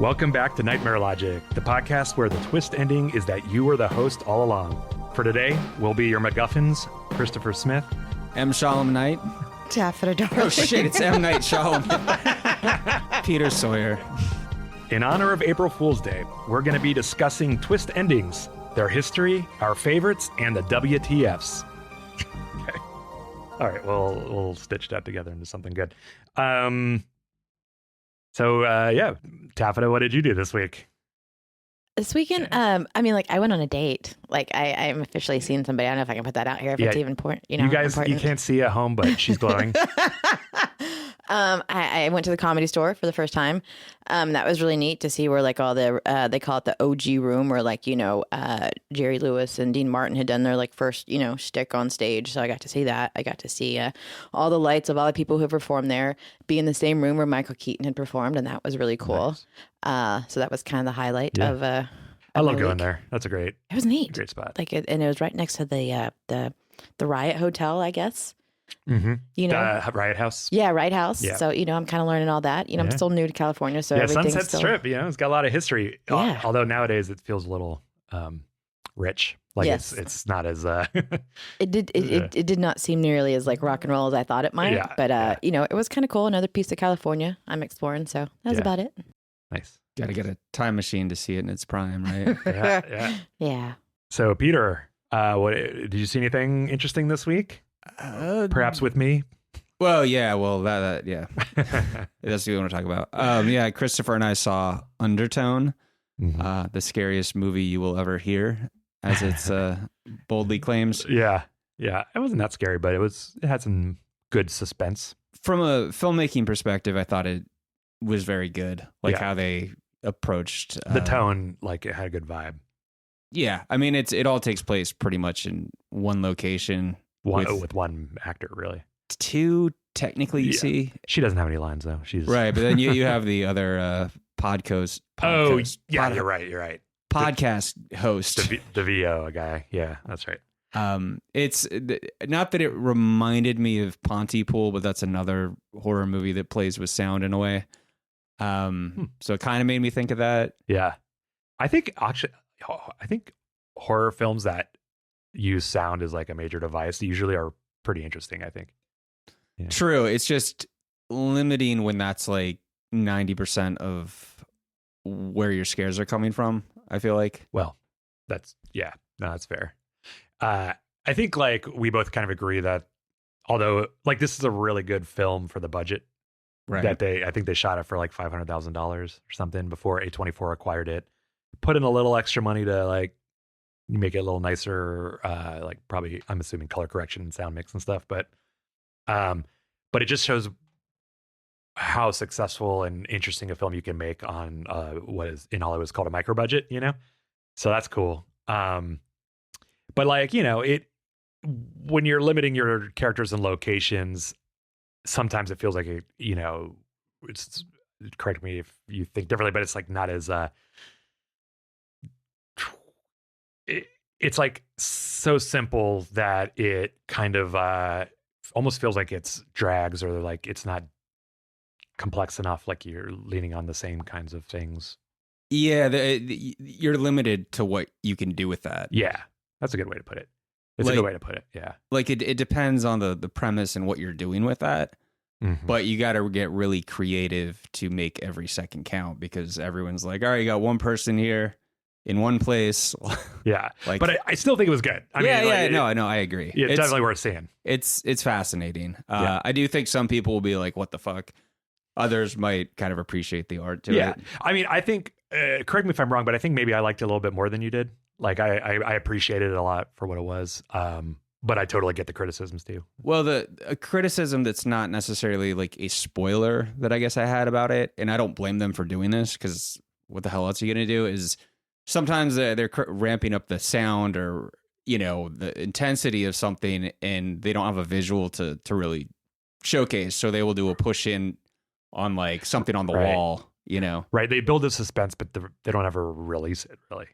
Welcome back to Nightmare Logic, the podcast where the twist ending is that you were the host all along. For today, we'll be your MacGuffins, Christopher Smith, M. Shalom Knight. Taffeta Darling. Oh shit, it's M. Night Shyamalan. Peter Sawyer. In honor of April Fool's Day, we're going to be discussing twist endings, their history, our favorites, and the WTFs. Okay. All right, we'll stitch that together into something good. Yeah, Taffeta, what did you do this week? This weekend, I went on a date. I'm officially seeing somebody. I don't know if I can put that out here if it's even important. You guys, you can't see at home, but she's glowing. I went to the Comedy Store for the first time. That was really neat to see where all the they call it the OG room, where Jerry Lewis and Dean Martin had done their first shtick on stage. So I got to see that. I got to see all the lights of all the people who performed there be in the same room where Michael Keaton had performed, and that was really cool. Nice. So that was kind of the highlight of. I love going there. That's a great. It was neat. Great spot. And it was right next to the Riot Hotel, I guess. Mm-hmm. The Riot House. Yeah, Riot House. Yeah. So, I'm kind of learning all that. I'm still new to California, so everything's Sunset Strip, it's got a lot of history. Yeah. Although nowadays it feels a little rich. Yes. It's not as it did not seem nearly as rock and roll as I thought it might. Yeah, but it was kind of cool. Another piece of California I'm exploring, so that was about it. Nice. Got to get a time machine to see it in its prime, right? Yeah. So Peter, did you see anything interesting this week? Perhaps with me. Well, yeah. Well, that that's what we want to talk about. Christopher and I saw Undertone, the scariest movie you will ever hear, as it's boldly claims. Yeah. It wasn't that scary, but it had some good suspense. From a filmmaking perspective, I thought it was very good. How they approached the tone, it had a good vibe. Yeah, I mean it all takes place pretty much in one location. With one actor, really. Two, technically, you see. She doesn't have any lines, though. She's right, but then you have the other podcast. Oh, yeah, you're right. Podcast host. The VO guy. Yeah, that's right. It's not that it reminded me of Pontypool, but that's another horror movie that plays with sound in a way. So it kind of made me think of that. Yeah. I think horror films that use sound as a major device usually are pretty interesting, I think. Yeah. True. It's just limiting when that's 90% of where your scares are coming from, I feel like. Well, that's fair. I think we both kind of agree that although this is a really good film for the budget, right? I think they shot it for $500,000 or something before A24 acquired it. Put in a little extra money to make it a little nicer, probably I'm assuming color correction and sound mix and stuff, but it just shows how successful and interesting a film you can make on what is in Hollywood is called a micro budget, so that's cool. But it when you're limiting your characters and locations, sometimes it feels it's correct me if you think differently, but it's not as it's so simple that it kind of almost feels like it's drags or it's not complex enough. You're leaning on the same kinds of things. Yeah, you're limited to what you can do with that. Yeah, that's a good way to put it. It's a good way to put it. Yeah, it depends on the premise and what you're doing with that. Mm-hmm. But you got to get really creative to make every second count because everyone's all right, you got one person here in one place. Yeah. But I still think it was good. I agree. Yeah, it's definitely worth seeing. It's fascinating. I do think some people will be like, what the fuck? Others might kind of appreciate the art to it. I mean, I think, correct me if I'm wrong, but I think maybe I liked it a little bit more than you did. I appreciated it a lot for what it was. But I totally get the criticisms too. Well, a criticism that's not necessarily a spoiler that I guess I had about it, and I don't blame them for doing this because what the hell else are you going to do is sometimes they're ramping up the sound or, the intensity of something and they don't have a visual to really showcase. So they will do a push in on something on the wall, Right. They build the suspense, but they don't ever release it really.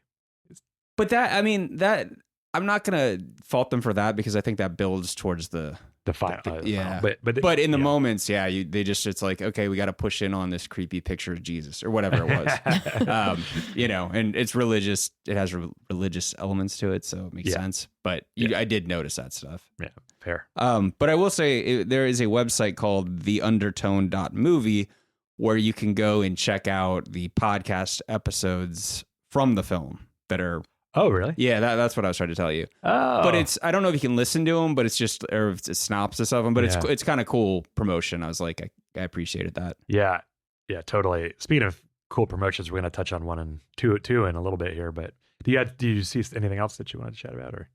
But I'm not going to fault them for that because I think that builds towards the the final. Yeah, but in the moments, it's like, okay, we got to push in on this creepy picture of Jesus or whatever it was, and it's religious. It has religious elements to it, so it makes sense. But I did notice that stuff. Yeah, fair. But I will say there is a website called theundertone.movie where you can go and check out the podcast episodes from the film that are. Oh, really? Yeah, that's what I was trying to tell you. Oh. But I don't know if you can listen to them, but it's just, or it's a synopsis of them, but it's kind of cool promotion. I was like, I appreciated that. Yeah. Yeah, totally. Speaking of cool promotions, we're going to touch on 1 and 2 in a little bit here, but do you see anything else that you wanted to chat about? Or?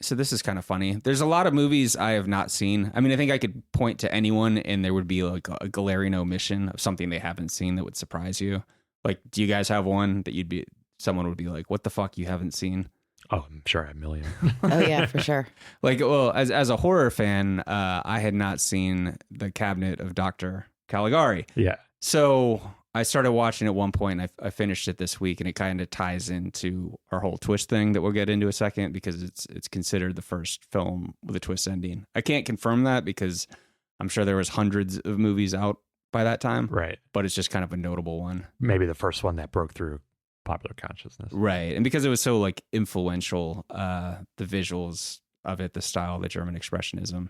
So this is kind of funny. There's a lot of movies I have not seen. I mean, I think I could point to anyone and there would be like a glaring omission of something they haven't seen that would surprise you. Like, do you guys have one that someone would be like, what the fuck you haven't seen? Oh, I'm sure I have a million. Oh yeah, for sure. Like, well, as a horror fan, I had not seen The Cabinet of Dr. Caligari. Yeah. So I started watching at one point. I finished it this week, and it kind of ties into our whole twist thing that we'll get into a second, because it's considered the first film with a twist ending. I can't confirm that because I'm sure there was hundreds of movies out by that time. Right. But it's just kind of a notable one. Maybe the first one that broke through popular consciousness. Right. And because it was so like influential, the visuals of it, the style, the German expressionism,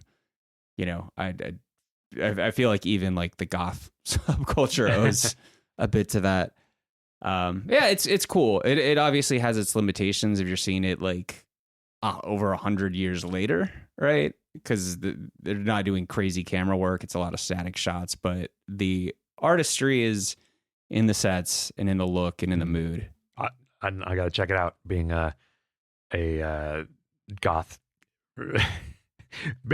I feel like even like the goth subculture owes a bit to that. It's cool. It obviously has its limitations if you're seeing it like over 100 years later, right? Because they're not doing crazy camera work. It's a lot of static shots, but the artistry is in the sets and in the look and in the mood. I got to check it out. Being a goth,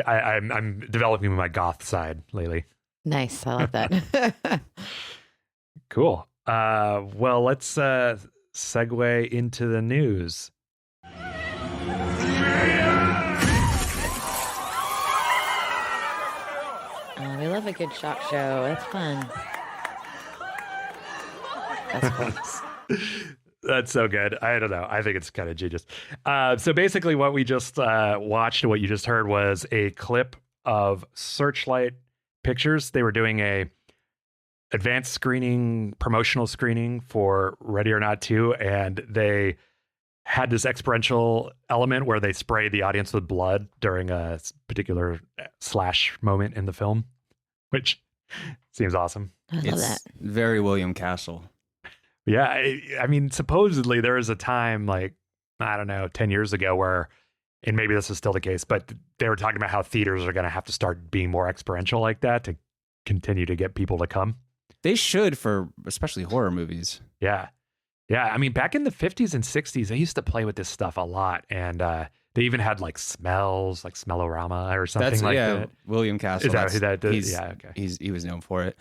I'm developing my goth side lately. Nice, I like that. Cool. Well, let's segue into the news. Oh, we love a good shock show. That's fun. That's cool. That's so good. I don't know. I think it's kind of genius. So basically what we just watched, what you just heard, was a clip of Searchlight Pictures. They were doing a advanced screening, promotional screening for Ready or Not 2, and they had this experiential element where they spray the audience with blood during a particular slash moment in the film, which seems awesome. I love that. Very William Castle. Yeah, I mean, supposedly there was a time, like, I don't know, 10 years ago where, and maybe this is still the case, but they were talking about how theaters are going to have to start being more experiential like that to continue to get people to come. They should, for especially horror movies. Yeah. Yeah, I mean, back in the 50s and 60s, they used to play with this stuff a lot, and they even had like smells, like Smellorama or something that. William Castle. Is that who that does? Yeah, okay. He was known for it.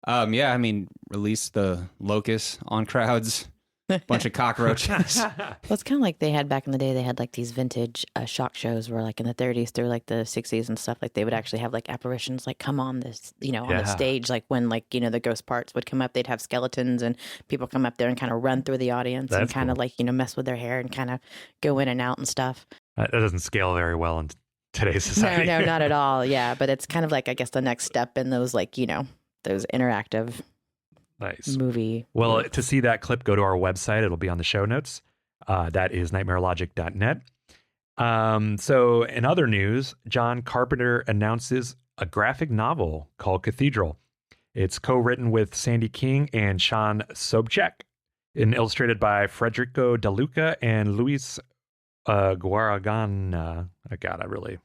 I mean, release the locusts on crowds, bunch of cockroaches. Well, it's kind of like they had back in the day. They had like these vintage shock shows where, like in the 30s through like the 60s and stuff, like they would actually have like apparitions like come on this, on the stage. Like when the ghost parts would come up, they'd have skeletons and people come up there and kind of run through the audience. That's and kind of cool. Like mess with their hair and kind of go in and out and stuff. That doesn't scale very well in today's society. No, not at all. Yeah, but it's kind of like, I guess, the next step in those those interactive movie. Well, to see that clip, go to our website. It'll be on the show notes. That is nightmarelogic.net. So in other news, John Carpenter announces a graphic novel called Cathedral. It's co-written with Sandy King and Sean Sobchak and illustrated by Federico De Luca and Luis Guaragana. Oh, God, I really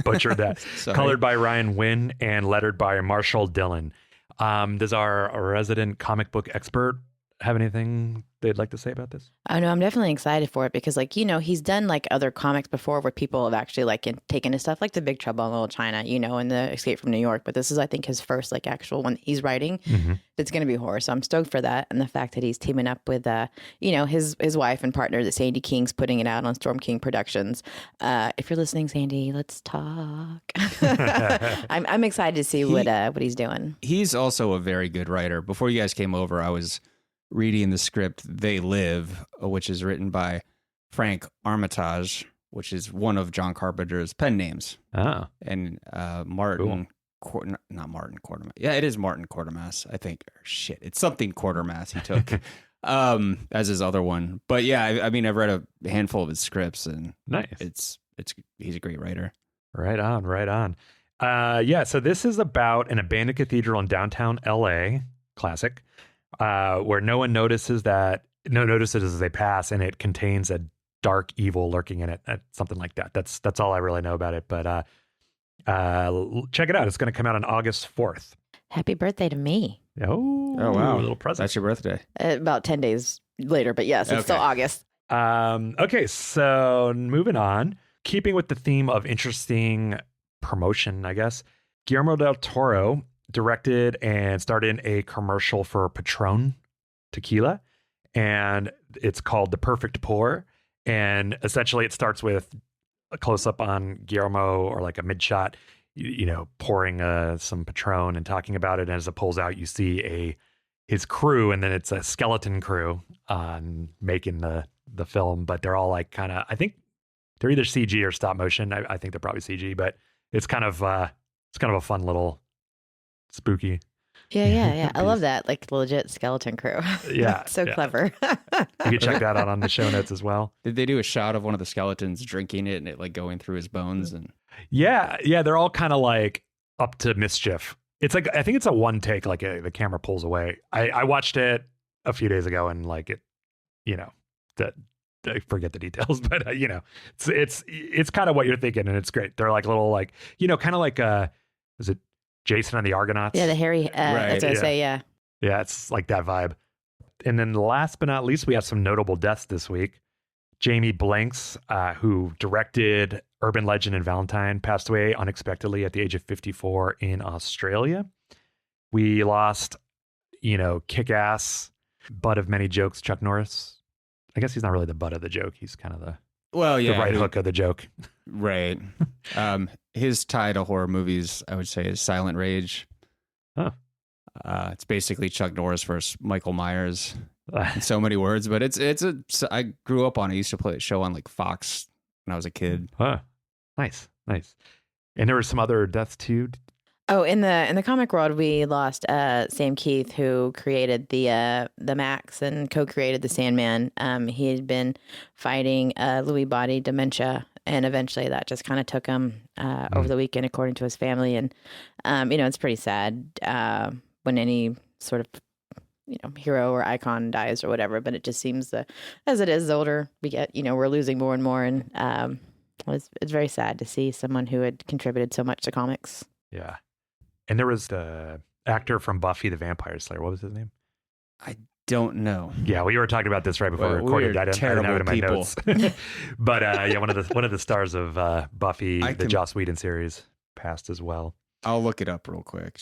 butchered that. Colored by Ryan Wynn and lettered by Marshall Dillon. Does our resident comic book expert have anything they'd like to say about this? I know, I'm definitely excited for it because, he's done other comics before where people have actually taken his stuff, like The Big Trouble in Little China, and The Escape from New York. But this is, I think, his first actual one he's writing. Mm-hmm. It's going to be horror, so I'm stoked for that. And the fact that he's teaming up with, his wife and partner, that Sandy King's putting it out on Storm King Productions. If you're listening, Sandy, let's talk. I'm excited to see what he's doing. He's also a very good writer. Before you guys came over, I was reading the script They Live, which is written by Frank Armitage, which is one of John Carpenter's pen names. Oh. And Martin, not Martin Quatermass. Yeah, it is Martin Quatermass, I think. Shit, it's something Quatermass he took as his other one. But yeah, I mean, I've read a handful of his scripts, and nice. He's a great writer. Right on. Yeah, so this is about an abandoned cathedral in downtown LA, classic, where no one notices as they pass, and it contains a dark evil lurking in it. Something like that. That's all I really know about it. But check it out. It's going to come out on August 4th. Happy birthday to me. Oh wow. A little present. That's your birthday. About 10 days later, but yes, it's still August. Okay, so moving on. Keeping with the theme of interesting promotion, I guess, Guillermo del Toro directed and starred in a commercial for Patron tequila, and it's called The Perfect Pour. And essentially it starts with a close-up on Guillermo, or like a mid-shot, pouring some Patron and talking about it. And as it pulls out, you see his crew, and then it's a skeleton crew on making the film, but they're all like kind of, I think they're either CG or stop motion. I think they're probably CG, but it's kind of a fun little spooky. Yeah. I love that. Like legit skeleton crew. Yeah. So clever. You can check that out on the show notes as well. Did they do a shot of one of the skeletons drinking it and it like going through his bones? And yeah. They're all kind of like up to mischief. It's like, I think it's a one take, like the camera pulls away. I watched it a few days ago, and like it, I forget the details, but it's kind of what you're thinking, and it's great. They're like little, like, kind of like is it Jason and the Argonauts? Yeah, the hairy. That's what I say. Yeah. Yeah, it's like that vibe. And then last but not least, we have some notable deaths this week. Jamie Blanks, who directed Urban Legend and Valentine, passed away unexpectedly at the age of 54 in Australia. We lost, kick-ass, butt of many jokes, Chuck Norris. I guess he's not really the butt of the joke. He's kind of the right hook of the joke. Right. His tie to horror movies, I would say, is Silent Rage. Huh. It's basically Chuck Norris versus Michael Myers in so many words, but I grew up on it. I used to play a show on like Fox when I was a kid. Huh. Nice. And there were some other deaths too. Oh, in the comic world, we lost Sam Keith, who created the Max and co-created the Sandman. He had been fighting Lewy body dementia, and eventually that just kind of took him over the weekend, according to his family. And it's pretty sad when any sort of hero or icon dies or whatever. But it just seems that as it is, the older we get, we're losing more and more, and it's very sad to see someone who had contributed so much to comics. Yeah. And there was the actor from Buffy the Vampire Slayer. What was his name? I don't know. Yeah, we were talking about this right before we recorded. I didn't have it in my notes. But one of the stars of Buffy, the Joss Whedon series, passed as well. I'll look it up real quick.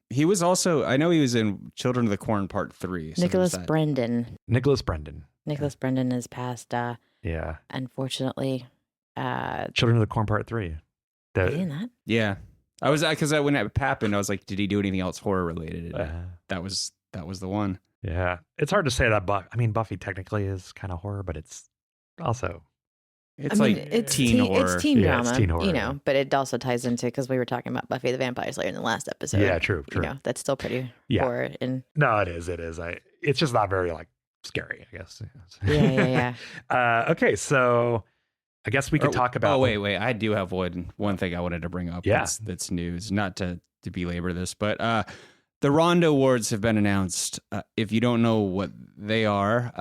He was also, I know he was in Children of the Corn Part 3. So Nicholas Brendan. Nicholas Brendan has passed. Yeah. Unfortunately. Children of the Corn Part 3. That? Yeah. I was, because when it happened, I was like, did he do anything else horror related? That was the one. Yeah. It's hard to say that, but I mean, Buffy technically is kind of horror, but it's also. It's teen horror. It's teen drama, it's teen horror, but it also ties into, because we were talking about Buffy the Vampire Slayer in the last episode. Yeah, true. That's still pretty horror. No, it is. It's just not very like scary, I guess. Yeah. Okay, so I guess we could talk about. Oh, wait. I do have one thing I wanted to bring up. Yeah. That's news. Not to belabor this, but the Rondo Awards have been announced. If you don't know what they are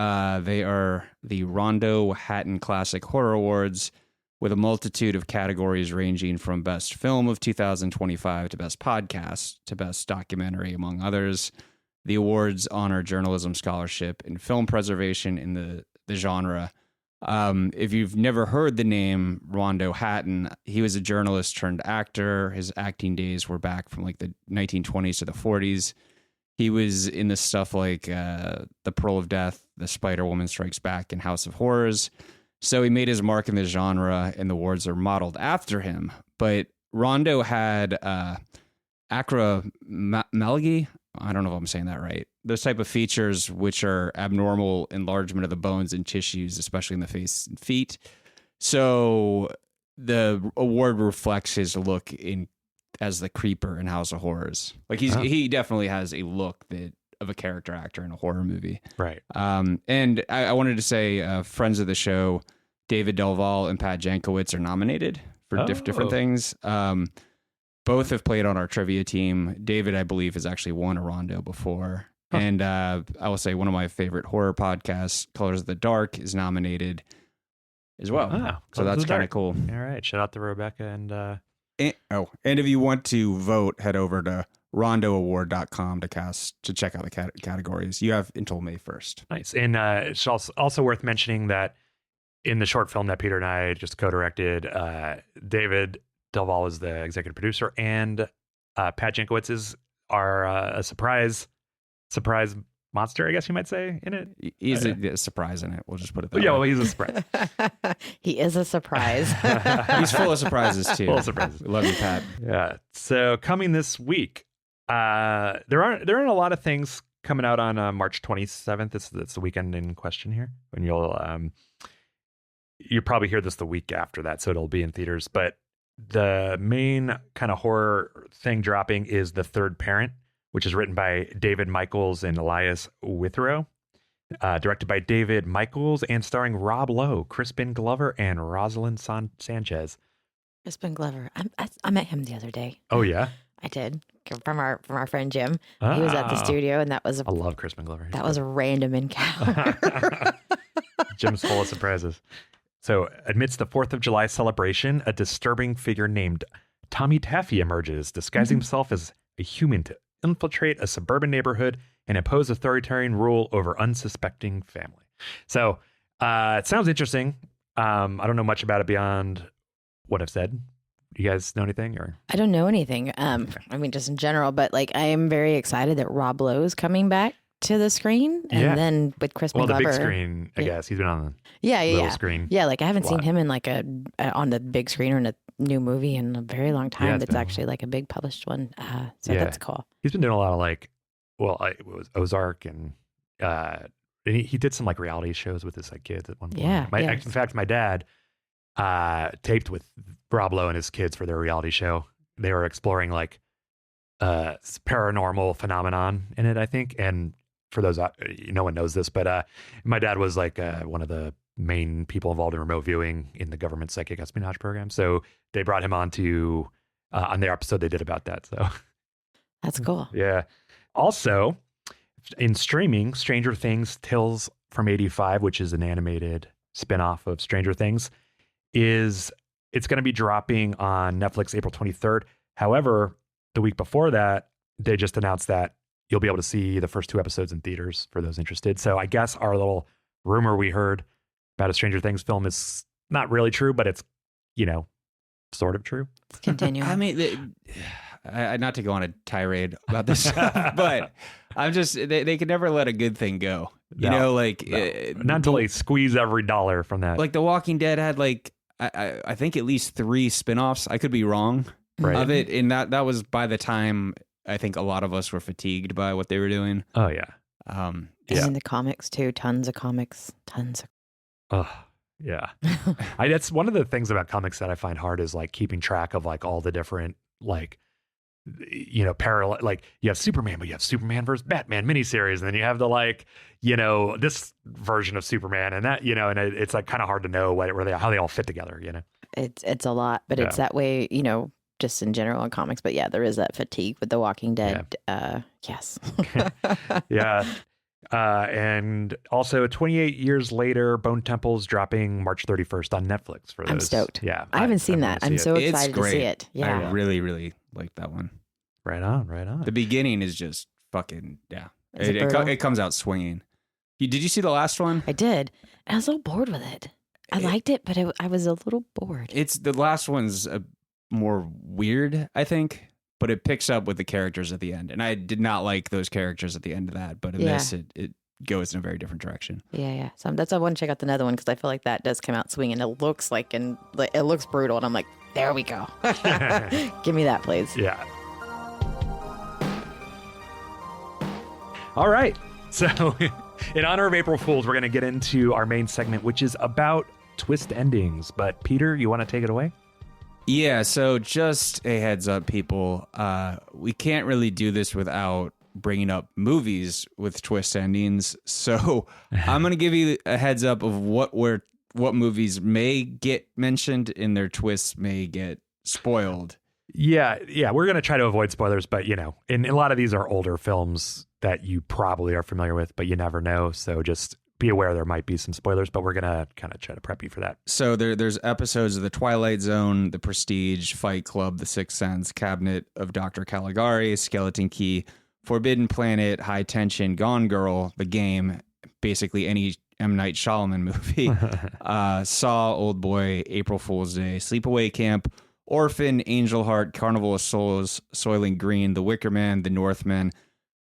the Rondo Hatton Classic Horror Awards, with a multitude of categories ranging from Best Film of 2025 to Best Podcast to Best Documentary, among others. The awards honor journalism, scholarship, and film preservation in the genre. If you've never heard the name Rondo Hatton, he was a journalist turned actor. His acting days were back from like the 1920s to the 40s. He was in the stuff like The Pearl of Death, The Spider-Woman Strikes Back, and House of Horrors. So he made his mark in the genre, and the awards are modeled after him. But Rondo had acromegaly. I don't know if I'm saying that right. Those type of features, which are abnormal enlargement of the bones and tissues, especially in the face and feet. So the award reflects his look in as the creeper in House of Horrors. Like he definitely has a look that of a character actor in a horror movie. Right. And I wanted to say, friends of the show, David Delval and Pat Jankowitz are nominated for different things. Both have played on our trivia team. David, I believe, has actually won a Rondo before. Huh. And I will say one of my favorite horror podcasts, Colors of the Dark, is nominated as well. So that's kind of cool. All right. Shout out to Rebecca and and if you want to vote, head over to rondoaward.com to check out the categories. You have until May 1st. Nice. And it's also worth mentioning that in the short film that Peter and I just co-directed, David Delval is the executive producer, and Pat Jankowitz is a surprise monster, I guess you might say, in it. He's a surprise in it. We'll just put it that way. Yeah, well, he's a surprise. He is a surprise. He's full of surprises, too. Full of surprises. Love you, Pat. Yeah. So coming this week, there aren't a lot of things coming out on March 27th. It's the weekend in question here. When you'll probably hear this the week after that, so it'll be in theaters. But the main kind of horror thing dropping is The Third Parent, which is written by David Michaels and Elias Withrow, directed by David Michaels, and starring Rob Lowe, Crispin Glover, and Rosalind Sanchez. Crispin Glover. I met him the other day. Oh yeah, I did, from our friend Jim. He was at the studio, and I love Crispin Glover. That was a random encounter. Jim's full of surprises. So, amidst the 4th of July celebration, a disturbing figure named Tommy Taffy emerges, disguising himself as a human to infiltrate a suburban neighborhood and impose authoritarian rule over unsuspecting family. So, it sounds interesting. I don't know much about it beyond what I've said. Do you guys know anything? Or I don't know anything. I mean, just in general, but like, I am very excited that Rob Lowe is coming back to the screen, and then with Crispin Glover. Well, the big screen, I guess. He's been on the little screen. Yeah, like I haven't seen him in like on the big screen or in a new movie in a very long time. That's actually like a big published one. So that's cool. He's been doing a lot of it was Ozark, and he did some like reality shows with his like kids at one point. Yeah. In fact, my dad taped with Rob Lowe and his kids for their reality show. They were exploring like paranormal phenomenon in it, I think. And for those, no one knows this, but my dad was like one of the main people involved in remote viewing in the government psychic espionage program. So they brought him on to on their episode they did about that. So that's cool. Yeah. Also, in streaming, Stranger Things Tales from 85, which is an animated spinoff of Stranger Things, it's going to be dropping on Netflix April 23rd. However, the week before that, they just announced that you'll be able to see the first 2 episodes in theaters for those interested. So I guess our little rumor we heard about a Stranger Things film is not really true, but it's, sort of true. Let's continue. I mean, not to go on a tirade about this, but I'm just, they could never let a good thing go. Not until they squeeze every dollar from that. Like The Walking Dead had I think at least 3 spinoffs. I could be wrong of it. And that was by the time I think a lot of us were fatigued by what they were doing. Oh yeah. And in the comics too, tons of comics. Oh yeah. That's one of the things about comics that I find hard is like keeping track of like all the different parallel, like you have Superman, but you have Superman versus Batman miniseries, and then you have the this version of Superman, and that and it's like kind of hard to know how they all fit together. It's a lot, but it's that way. Just in general in comics, but yeah, there is that fatigue with The Walking Dead. Yes. Yeah. And also 28 years later, Bone Temple's dropping March 31st on Netflix for those. I'm stoked. Yeah. I haven't seen that. I'm so excited to see it. Yeah. I really, really like that one. Right on. The beginning is just fucking, yeah. It comes out swinging. Did you see the last one? I did. I was a little bored with it. I liked it, but I was a little bored. The last one's more weird, I think, but it picks up with the characters at the end. And I did not like those characters at the end of that, but in this, it goes in a very different direction. Yeah. So that's why I want to check out the other one, because I feel like that does come out swinging. It looks it looks brutal, and I'm like, there we go. Give me that, please. Yeah. All right. So in honor of April Fools, we're going to get into our main segment, which is about twist endings. But Peter, you want to take it away? Yeah, so just a heads up, people. We can't really do this without bringing up movies with twist endings. So I'm going to give you a heads up of what movies may get mentioned and their twists may get spoiled. Yeah, we're going to try to avoid spoilers, but in a lot of these are older films that you probably are familiar with, but you never know. So just be aware there might be some spoilers, but we're going to kind of try to prep you for that. So there's episodes of The Twilight Zone, The Prestige, Fight Club, The Sixth Sense, Cabinet of Dr. Caligari, Skeleton Key, Forbidden Planet, High Tension, Gone Girl, The Game, basically any M. Night Shyamalan movie, Saw, Old Boy, April Fool's Day, Sleepaway Camp, Orphan, Angel Heart, Carnival of Souls, Soylent Green, The Wicker Man, The Northman,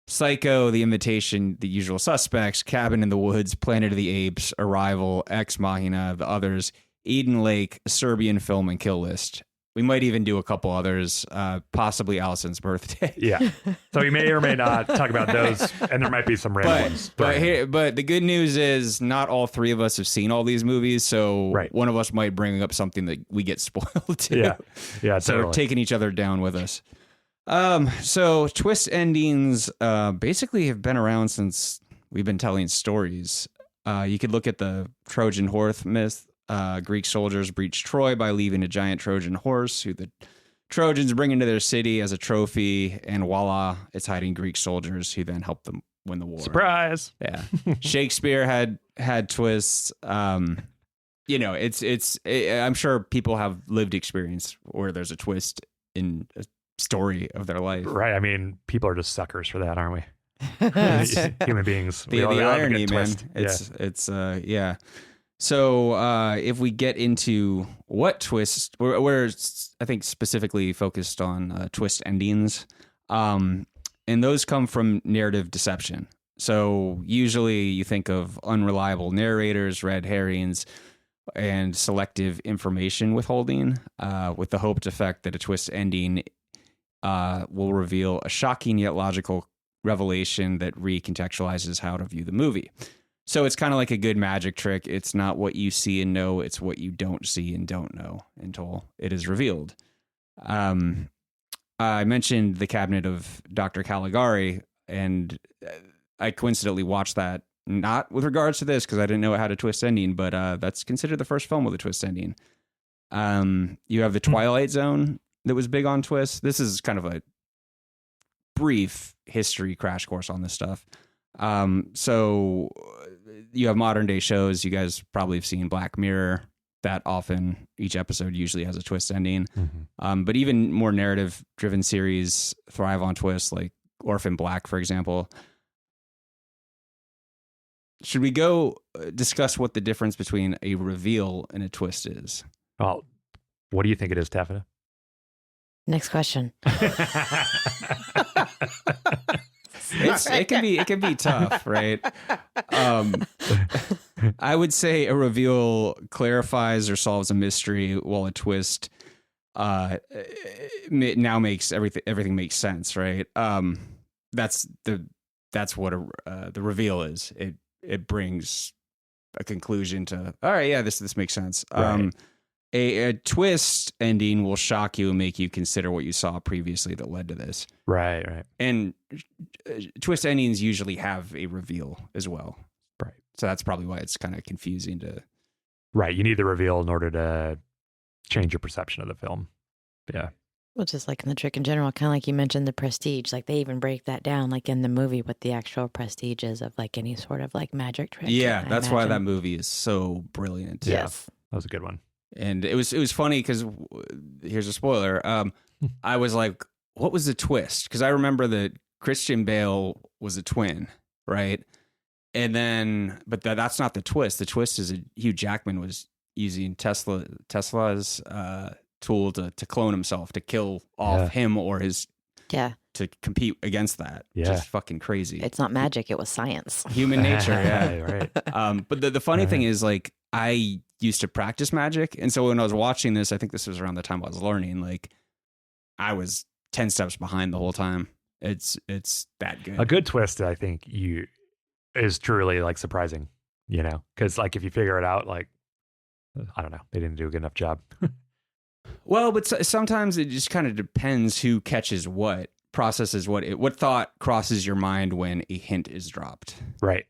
Psycho, The Invitation, The Usual Suspects, Cabin in the Woods, Planet of the Apes, Arrival, Ex Machina, The Others, Eden Lake, Serbian Film, and Kill List. We might even do a couple others, possibly Allison's Birthday. Yeah. So we may or may not talk about those, and there might be some random ones. But the good news is not all three of us have seen all these movies, so one of us might bring up something that we get spoiled to. Yeah. So we're taking each other down with us. So twist endings basically have been around since we've been telling stories. You could look at the Trojan horse myth. Greek soldiers breached Troy by leaving a giant Trojan horse who the Trojans bring into their city as a trophy, and voila, it's hiding Greek soldiers who then help them win the war. Surprise! Yeah, Shakespeare had twists. It's I'm sure people have lived experience where there's a twist in a story of their life. Right. I mean, people are just suckers for that, aren't we? Human beings. The irony, man. Yeah. So if we get into what twists, we're I think specifically focused on twist endings, and those come from narrative deception. So usually you think of unreliable narrators, red herrings, and selective information withholding, with the hoped effect that a twist ending will reveal a shocking yet logical revelation that recontextualizes how to view the movie. So it's kind of like a good magic trick. It's not what you see and know. It's what you don't see and don't know until it is revealed. I mentioned the Cabinet of Dr. Caligari, and I coincidentally watched that, not with regards to this, because I didn't know it had a twist ending, but that's considered the first film with a twist ending. You have the Twilight Zone that was big on twists. This is kind of a brief history crash course on this stuff. So you have modern day shows. You guys probably have seen Black Mirror. That often each episode usually has a twist ending. Mm-hmm. But even more narrative driven series thrive on twists, like Orphan Black, for example. Should we go discuss what the difference between a reveal and a twist is? Well, what do you think it is, Taffeta? Next question. It can be tough, right? I would say a reveal clarifies or solves a mystery, while a twist now makes everything makes sense, right? That's what the reveal is. It brings a conclusion to, all right, yeah, this makes sense. Right. A twist ending will shock you and make you consider what you saw previously that led to this. Right. And twist endings usually have a reveal as well. Right. So that's probably why it's kind of confusing to... Right. You need the reveal in order to change your perception of the film. Yeah. Well, just like in The Trick in general, kind of like you mentioned the prestige, like they even break that down, like in the movie, what the actual prestige is of like any sort of like magic trick. Yeah, that's why that movie is so brilliant. Yes. Yeah, that was a good one. And it was funny because here's a spoiler. I was like, what was the twist? Because I remember that Christian Bale was a twin, right? And then, but that's not the twist. The twist is Hugh Jackman was using Tesla's tool to clone himself, to kill off him or his... Yeah. To compete against that. Yeah. Just fucking crazy. It's not magic. It was science. Human nature. Yeah. Right. But the funny thing is, like, I used to practice magic. And so when I was watching this, I think this was around the time I was learning, like, I was 10 steps behind the whole time. It's that good. A good twist, I think, is truly like surprising, because like if you figure it out, like I don't know. They didn't do a good enough job. Well, but sometimes it just kind of depends who catches what, processes what thought crosses your mind when a hint is dropped. Right.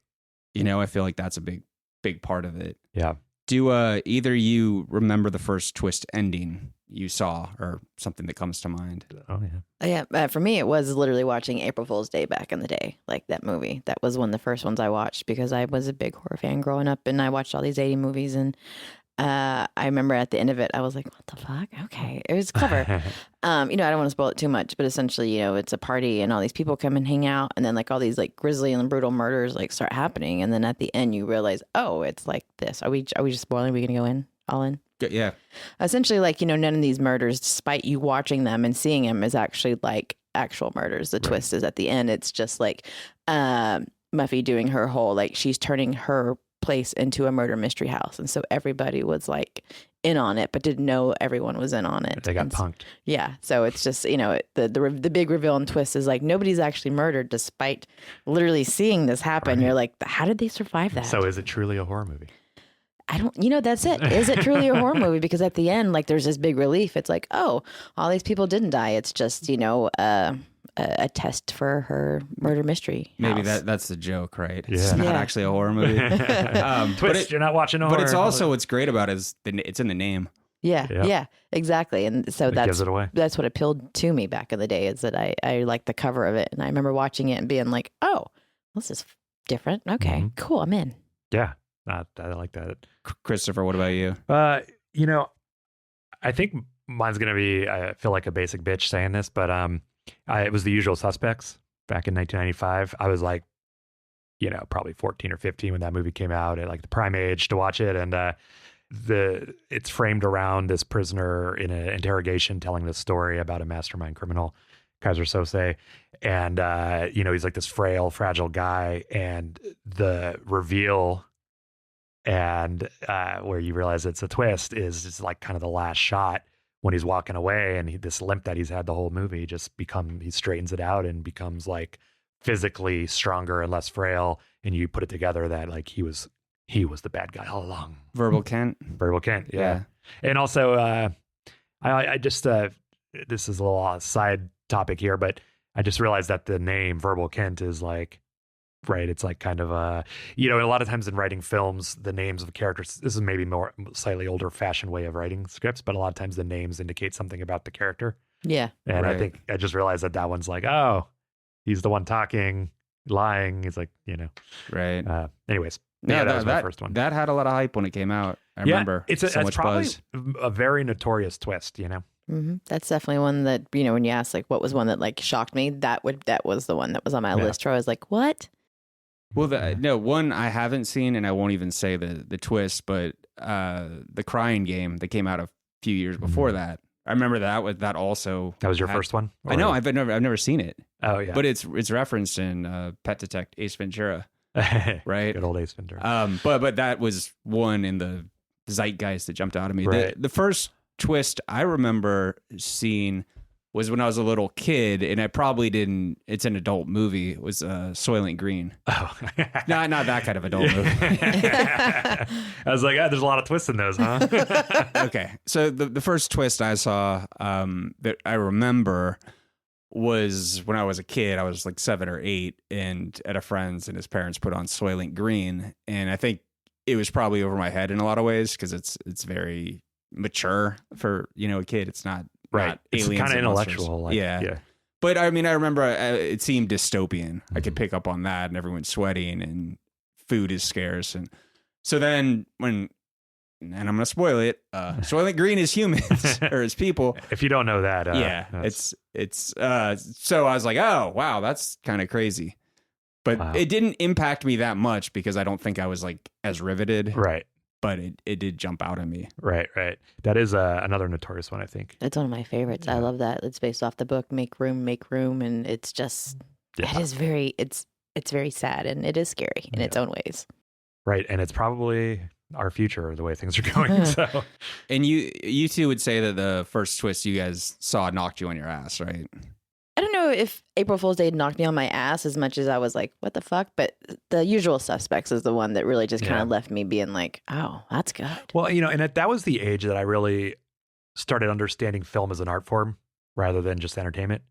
You know, I feel like that's a big part of it. Yeah. Do either you remember the first twist ending you saw, or something that comes to mind? Oh yeah. Yeah, for me, it was literally watching April Fool's Day back in the day, like that movie. That was one of the first ones I watched because I was a big horror fan growing up, and I watched all these 80 movies. And I remember at the end of it, I was like, "What the fuck?" Okay, it was clever. I don't want to spoil it too much, but essentially, it's a party, and all these people come and hang out, and then like all these like grisly and brutal murders like start happening, and then at the end, you realize, oh, it's like this. Are we just spoiling? Are we gonna go in all in? Yeah. Essentially, like, none of these murders, despite you watching them and seeing them, is actually like actual murders. The twist is at the end. It's just like Muffy doing her whole, like, she's turning her place into a murder mystery house. And so everybody was like in on it, but didn't know everyone was in on it. They got punked. Yeah. So it's just, the big reveal and twist is like nobody's actually murdered despite literally seeing this happen. Right. You're like, how did they survive that? So is it truly a horror movie? I don't, that's it. Is it truly a horror movie? Because at the end, like, there's this big relief. It's like, oh, all these people didn't die. It's just, a test for her murder mystery Maybe house. that's the joke, right? Yeah. It's not actually a horror movie. Twist, you're not watching horror. But it's also, what's great about it is it's in the name. Yeah, exactly. And so that gives it away. That's what appealed to me back in the day, is that I liked the cover of it. And I remember watching it and being like, oh, this is different. Okay, cool. I'm in. Yeah. I like that. Christopher, what about you? I think mine's going to be, I feel like a basic bitch saying this, but it was The Usual Suspects back in 1995. I was like, probably 14 or 15 when that movie came out, at like the prime age to watch it. And it's framed around this prisoner in an interrogation telling this story about a mastermind criminal, Kaiser Sose. And, he's like this frail, fragile guy. And the reveal, and where you realize it's a twist, is just like kind of the last shot when he's walking away, and this limp that he's had the whole movie he straightens it out and becomes like physically stronger and less frail. And you put it together that like he was the bad guy all along. Verbal Kent. Yeah. And also, I just this is a little side topic here, but I just realized that the name Verbal Kent is like, right, it's like kind of a lot of times in writing films, the names of characters, this is maybe more slightly older fashioned way of writing scripts, but a lot of times the names indicate something about the character. Yeah. And I think I just realized that one's like, oh, he's the one talking, lying. He's like, right. Anyways, that was my first one. That had a lot of hype when it came out. I remember it's much probably buzz. a very notorious twist, Mm-hmm. That's definitely one that, when you ask like what was one that like shocked me, that was the one that was on my list where I was like, what? Well, one I haven't seen, and I won't even say the twist, but the Crying Game that came out a few years before that. I remember that also. That was your first one? I know. I've never seen it. Oh yeah, but it's referenced in Pet Detective Ace Ventura, right? Good old Ace Ventura. But that was one in the zeitgeist that jumped out at me. Right. The first twist I remember seeing was when I was a little kid, and I probably didn't. It's an adult movie. It was Soylent Green. Oh, not that kind of adult movie. I was like, there's a lot of twists in those, huh? Okay, so the first twist I saw that I remember was when I was a kid. I was like 7 or 8, and at a friend's, and his parents put on Soylent Green, and I think it was probably over my head in a lot of ways because it's very mature for a kid. It's not. Right. It's kind of intellectual. Like, yeah. But I mean, I remember it seemed dystopian. I could pick up on that, and everyone's sweating and food is scarce. And so then and I'm going to spoil it, Soylent Green is humans or is people. If you don't know that. It's so I was like, oh, wow, that's kind of crazy. But it didn't impact me that much because I don't think I was like as riveted. Right. But it did jump out at me. Right. That is another notorious one, I think. It's one of my favorites. Yeah. I love that. It's based off the book Make Room, and it's just it is very it's very sad, and it is scary in its own ways. Right, and it's probably our future the way things are going. So, and you two would say that the first twist you guys saw knocked you on your ass, right? I don't know know if April Fool's Day knocked me on my ass as much as I was like, what the fuck? But The Usual Suspects is the one that really just kind of left me being like, oh, that's good. Well, and that was the age that I really started understanding film as an art form rather than just entertainment.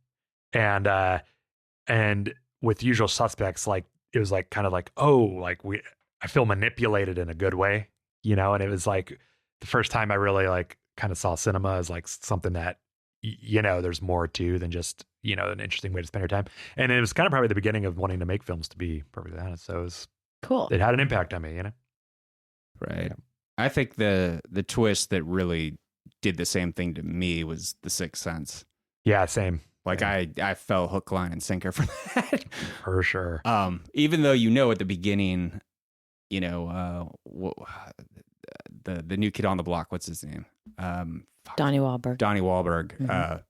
And with Usual Suspects, like it was like kind of like, oh, like I feel manipulated in a good way, and it was like the first time I really like kind of saw cinema as like something that, there's more to than just, an interesting way to spend your time. And it was kind of probably the beginning of wanting to make films, to be perfectly honest. So it was cool. It had an impact on me, Right. Yeah. I think the twist that really did the same thing to me was The Sixth Sense. Yeah, same. Like I fell hook, line, and sinker for that. For sure. Even though at the beginning, the new kid on the block, what's his name? Donnie Wahlberg. Donnie Wahlberg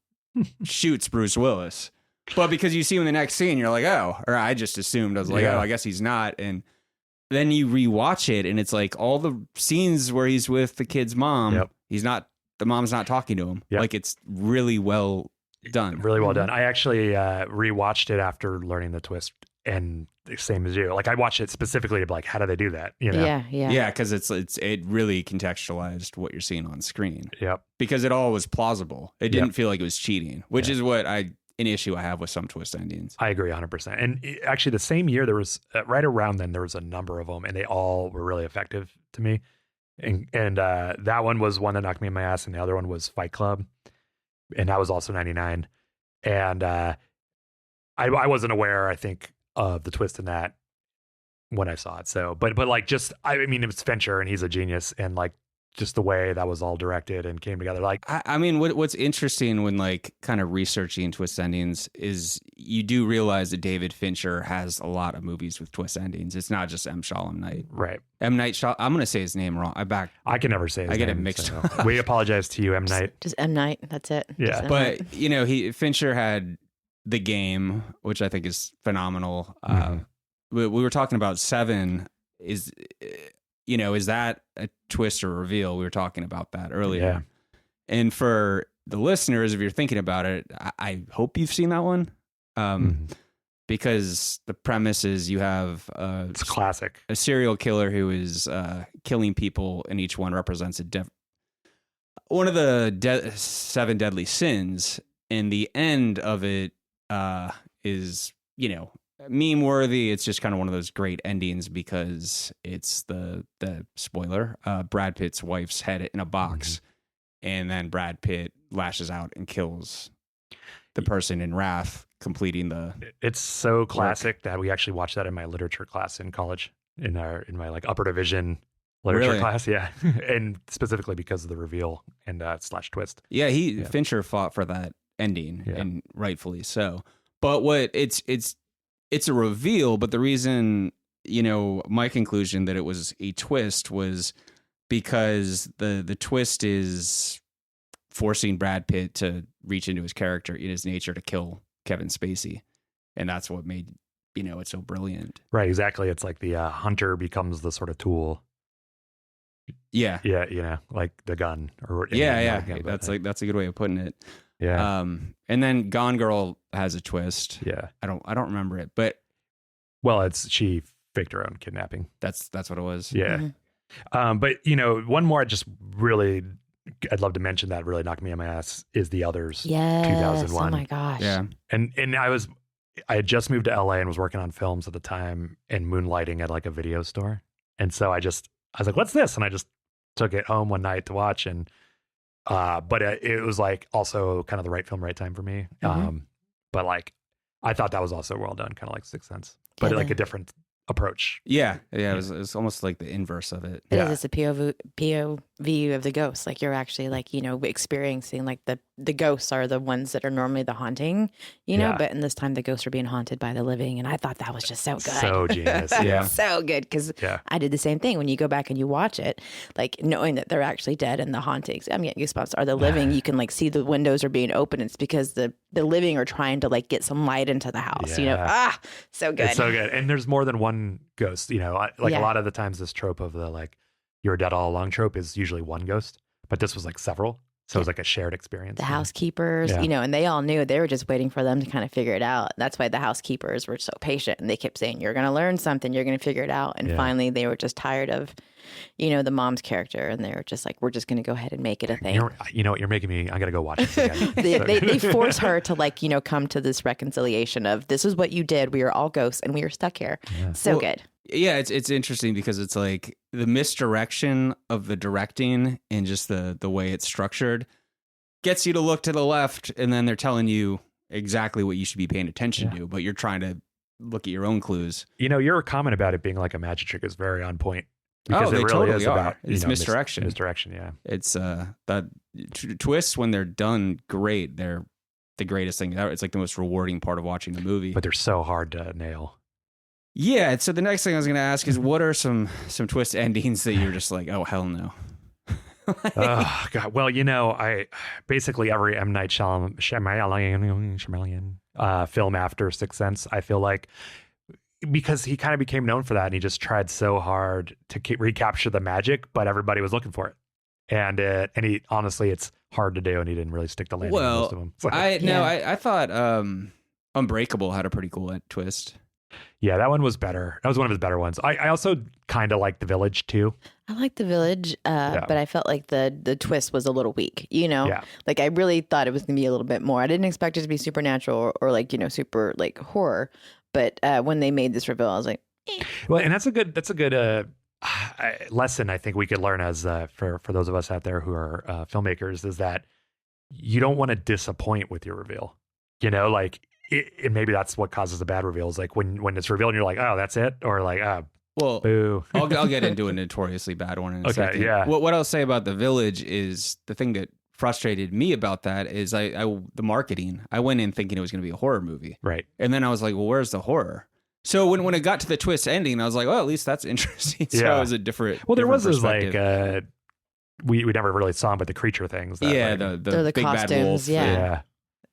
shoots Bruce Willis. But because you see him in the next scene, you're like, oh, or I just assumed, I was like, oh, I guess he's not. And then you rewatch it and it's like all the scenes where he's with the kid's mom, the mom's not talking to him. Like it's really well done. Really well done. I actually rewatched it after learning the twist, and the same as you. Like I watched it specifically to be like, how do they do that? Yeah. Because it really contextualized what you're seeing on screen. Yep. Because it all was plausible. It didn't feel like it was cheating, which is what an issue I have with some twist endings. I agree 100%. And actually, the same year there was right around then there was a number of them, and they all were really effective to me. And that one was one that knocked me in my ass, and the other one was Fight Club, and that was also 99. And I wasn't aware, I think, of the twist in that when I saw it. So, but like just I mean, it was Fincher, and he's a genius, and like just the way that was all directed and came together. Like, I mean, what's interesting when like kind of researching twist endings is you do realize that David Fincher has a lot of movies with twist endings. It's not just M. Night. Right. M. Night I'm going to say his name wrong. I can never say his name. I get it mixed up. We apologize to you, M. Night. Just M. Night. That's it. Yeah. But, Fincher had The Game, which I think is phenomenal. We were talking about Seven. Is that a twist or reveal? We were talking about that earlier. Yeah. And for the listeners, if you're thinking about it, I hope you've seen that one. Because the premise is you have it's classic. A serial killer who is killing people, and each one represents one of the 7 deadly sins. And the end of it is, meme worthy. It's just kind of one of those great endings because it's the spoiler, Brad Pitt's wife's head in a box, and then Brad Pitt lashes out and kills the person in wrath, completing the. It's so classic that we actually watched that in my literature class in college, in my like upper division literature class. Yeah, and specifically because of the reveal and / twist. Yeah, Fincher fought for that ending, and rightfully so. But what it's a reveal, but the reason, my conclusion that it was a twist was because the twist is forcing Brad Pitt to reach into his character, in his nature, to kill Kevin Spacey. And that's what made, it so brilliant. Right, exactly. It's like the hunter becomes the sort of tool. Yeah. Yeah, like the gun. Gun, that's a good way of putting it. Yeah. And then Gone Girl has a twist. Yeah. I don't remember it, but she faked her own kidnapping. That's what it was. Yeah. But one more I'd love to mention that really knocked me on my ass is The Others. Yes. 2001. Oh my gosh. Yeah. And I had just moved to LA and was working on films at the time and moonlighting at like a video store. And so I was like, what's this? And I just took it home one night to watch, and but it was like also kind of the right film, right time for me. But like, I thought that was also well done, kind of like Sixth Sense, but like a different approach. Yeah. It was almost like the inverse of it. It is. It's a POV of the ghosts. Like you're actually like, experiencing like the ghosts are the ones that are normally the haunting, but in this time the ghosts are being haunted by the living. And I thought that was just so good. So genius. Yeah. So good. Because I did the same thing. When you go back and you watch it, like knowing that they're actually dead and the hauntings, I'm getting goosebumps, are the living, you can like see the windows are being open. It's because the living are trying to like get some light into the house, so good. It's so good. And there's more than one ghost, a lot of the times this trope of the like, you're dead all along trope is usually one ghost, but this was like several. So it was like a shared experience. The housekeepers, and they all knew. They were just waiting for them to kind of figure it out. That's why the housekeepers were so patient, and they kept saying, "You're going to learn something. You're going to figure it out." And finally, they were just tired of, the mom's character, and they were just like, "We're just going to go ahead and make it a thing." You know what? You're making me. I got to go watch this again. they force her to come to this reconciliation of, this is what you did. We are all ghosts, and we are stuck here. Yeah. So good. Yeah, it's interesting because it's like the misdirection of the directing and just the way it's structured gets you to look to the left, and then they're telling you exactly what you should be paying attention to, but you're trying to look at your own clues. Your comment about it being like a magic trick is very on point. Because they really totally is are. About it's misdirection. Misdirection, yeah. It's that twists when they're done great. They're the greatest thing ever. It's like the most rewarding part of watching a movie. But they're so hard to nail. Yeah, so the next thing I was going to ask is, what are some twist endings that you're just like, oh, hell no? Oh, God. Well, I basically every M. Night Shyamalan film after Sixth Sense, I feel like, because he kind of became known for that, and he just tried so hard to recapture the magic, but everybody was looking for it. And he honestly, it's hard to do, and he didn't really stick the landing on most of them. So. I thought Unbreakable had a pretty cool twist. Yeah, that one was better. That was one of his better ones. I also kind of like The Village too. I like The Village, but I felt like the twist was a little weak, Like I really thought it was going to be a little bit more. I didn't expect it to be supernatural or like, super like horror. But when they made this reveal, I was like, eh. Well, and that's a good lesson I think we could learn as for those of us out there who are filmmakers, is that you don't want to disappoint with your reveal. Like, and maybe that's what causes a bad reveal, is like when it's revealed and you're like, oh, that's it, or like, well, boo. I'll get into a notoriously bad one in a second. Yeah. What I'll say about The Village is the thing that frustrated me about that is the marketing. I went in thinking it was going to be a horror movie, right? And then I was like, well, where's the horror? So when it got to the twist ending, I was like, well, at least that's interesting. So it was a different. Well, there was this like we never really saw them, but the creature things. That, the big costumes, bad wolf. Yeah.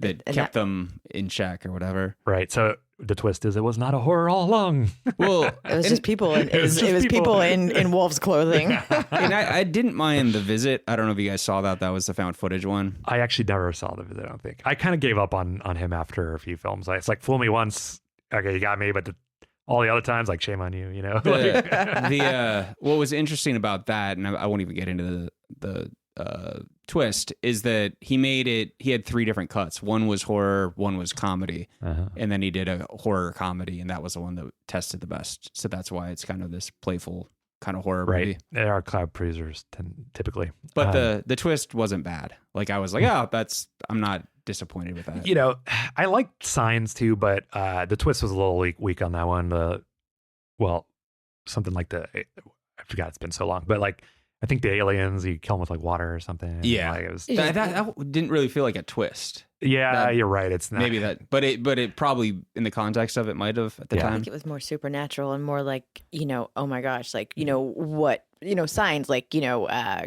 That kept them in check or whatever. Right. So the twist is it was not a horror all along. Well, it was just people. It was people in wolves' clothing. And I didn't mind The Visit. I don't know if you guys saw that. That was the found footage one. I actually never saw The Visit, I don't think. I kind of gave up on him after a few films. It's like, fool me once. Okay, you got me. But all the other times, like, shame on you, What was interesting about that, and I won't even get into the twist, is that he had 3 different cuts. One was horror, one was comedy, and then he did a horror comedy, and that was the one that tested the best. So that's why it's kind of this playful kind of horror movie. They are cloud producers typically. But the twist wasn't bad. Like, I was like, I'm not disappointed with that. I liked Signs too, but the twist was a little weak on that one. Something like I forgot, it's been so long, but like, I think the aliens, you kill them with like water or something. Yeah, like it was, that didn't really feel like a twist. Yeah, you're right. It's not. Maybe that, but it probably, in the context of it, might have at the time. I think it was more supernatural and more like, oh my gosh, like, what, signs, like,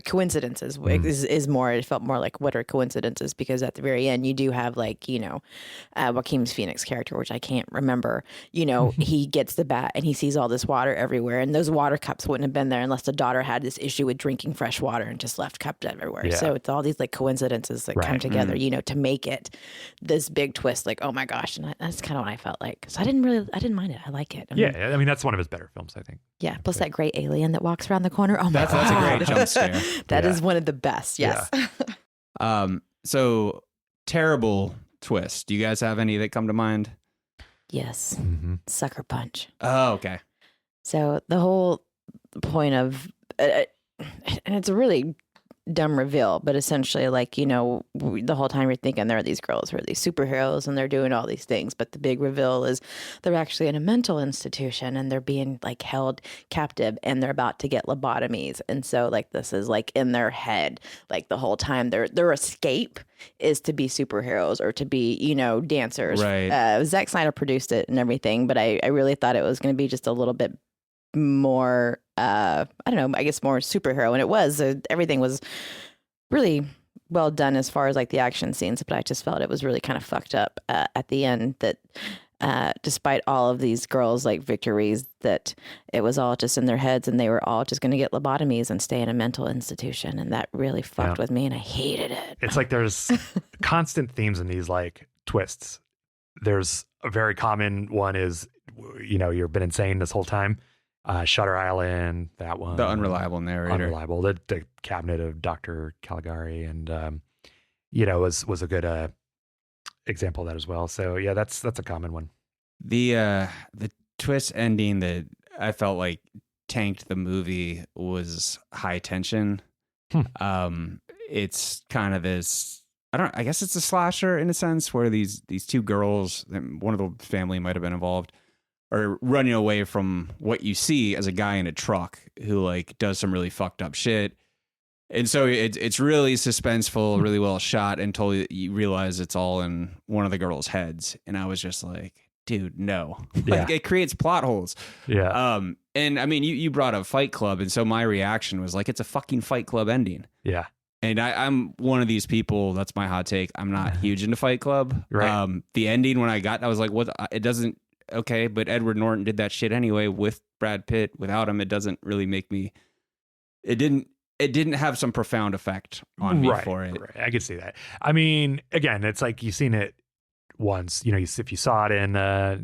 coincidences is more, it felt more like, what are coincidences? Because at the very end, you do have like, Joaquin's Phoenix character, which I can't remember, he gets the bat and he sees all this water everywhere. And those water cups wouldn't have been there unless the daughter had this issue with drinking fresh water and just left cups everywhere. Yeah. So it's all these like coincidences that come together, to make it this big twist, like, oh my gosh. And that's kind of what I felt like. So I didn't mind it. I like it. I mean, that's one of his better films, I think. Yeah. Plus that great alien that walks around the corner. Oh my God. That's a great jump scare. That is one of the best. Yes. Yeah. So terrible twist. Do you guys have any that come to mind? Yes. Sucker Punch. Oh, okay. So the whole point of, and it's a really dumb reveal, but essentially, like, the whole time you're thinking there are these girls who are these superheroes and they're doing all these things, but the big reveal is they're actually in a mental institution and they're being like held captive and they're about to get lobotomies. And so like this is like in their head, like the whole time their escape is to be superheroes or to be, dancers. Right. Zack Snyder produced it and everything, but I really thought it was going to be just a little bit more I don't know, I guess more superhero, and it was everything was really well done as far as like the action scenes, but I just felt it was really kind of fucked up at the end, that despite all of these girls like victories, that it was all just in their heads and they were all just going to get lobotomies and stay in a mental institution. And that really fucked with me and I hated it. It's like there's constant themes in these like twists. There's a very common one is, you've been insane this whole time. Shutter Island, that one. The unreliable narrator. Unreliable. The cabinet of Dr. Caligari and, was a good example of that as well. So yeah, that's a common one. The twist ending that I felt like tanked the movie was High Tension. It's kind of this, I guess it's a slasher in a sense where these two girls, one of the family might have been involved, are running away from what you see as a guy in a truck who like does some really fucked up shit. And so it's really suspenseful, really well shot until you realize it's all in one of the girls' heads. And I was just like, dude, no. Yeah. Like, it creates plot holes. Yeah. And I mean, you brought up Fight Club. And so my reaction was like, it's a fucking Fight Club ending. Yeah. And I'm one of these people, that's my hot take. I'm not huge into Fight Club. Right. The ending when I was like, what? It doesn't, okay, but Edward Norton did that shit anyway with Brad Pitt. Without him, it doesn't really make me, it didn't have some profound effect on me for it. Right. I could see that. I mean, again, it's like you've seen it once. If you saw it in the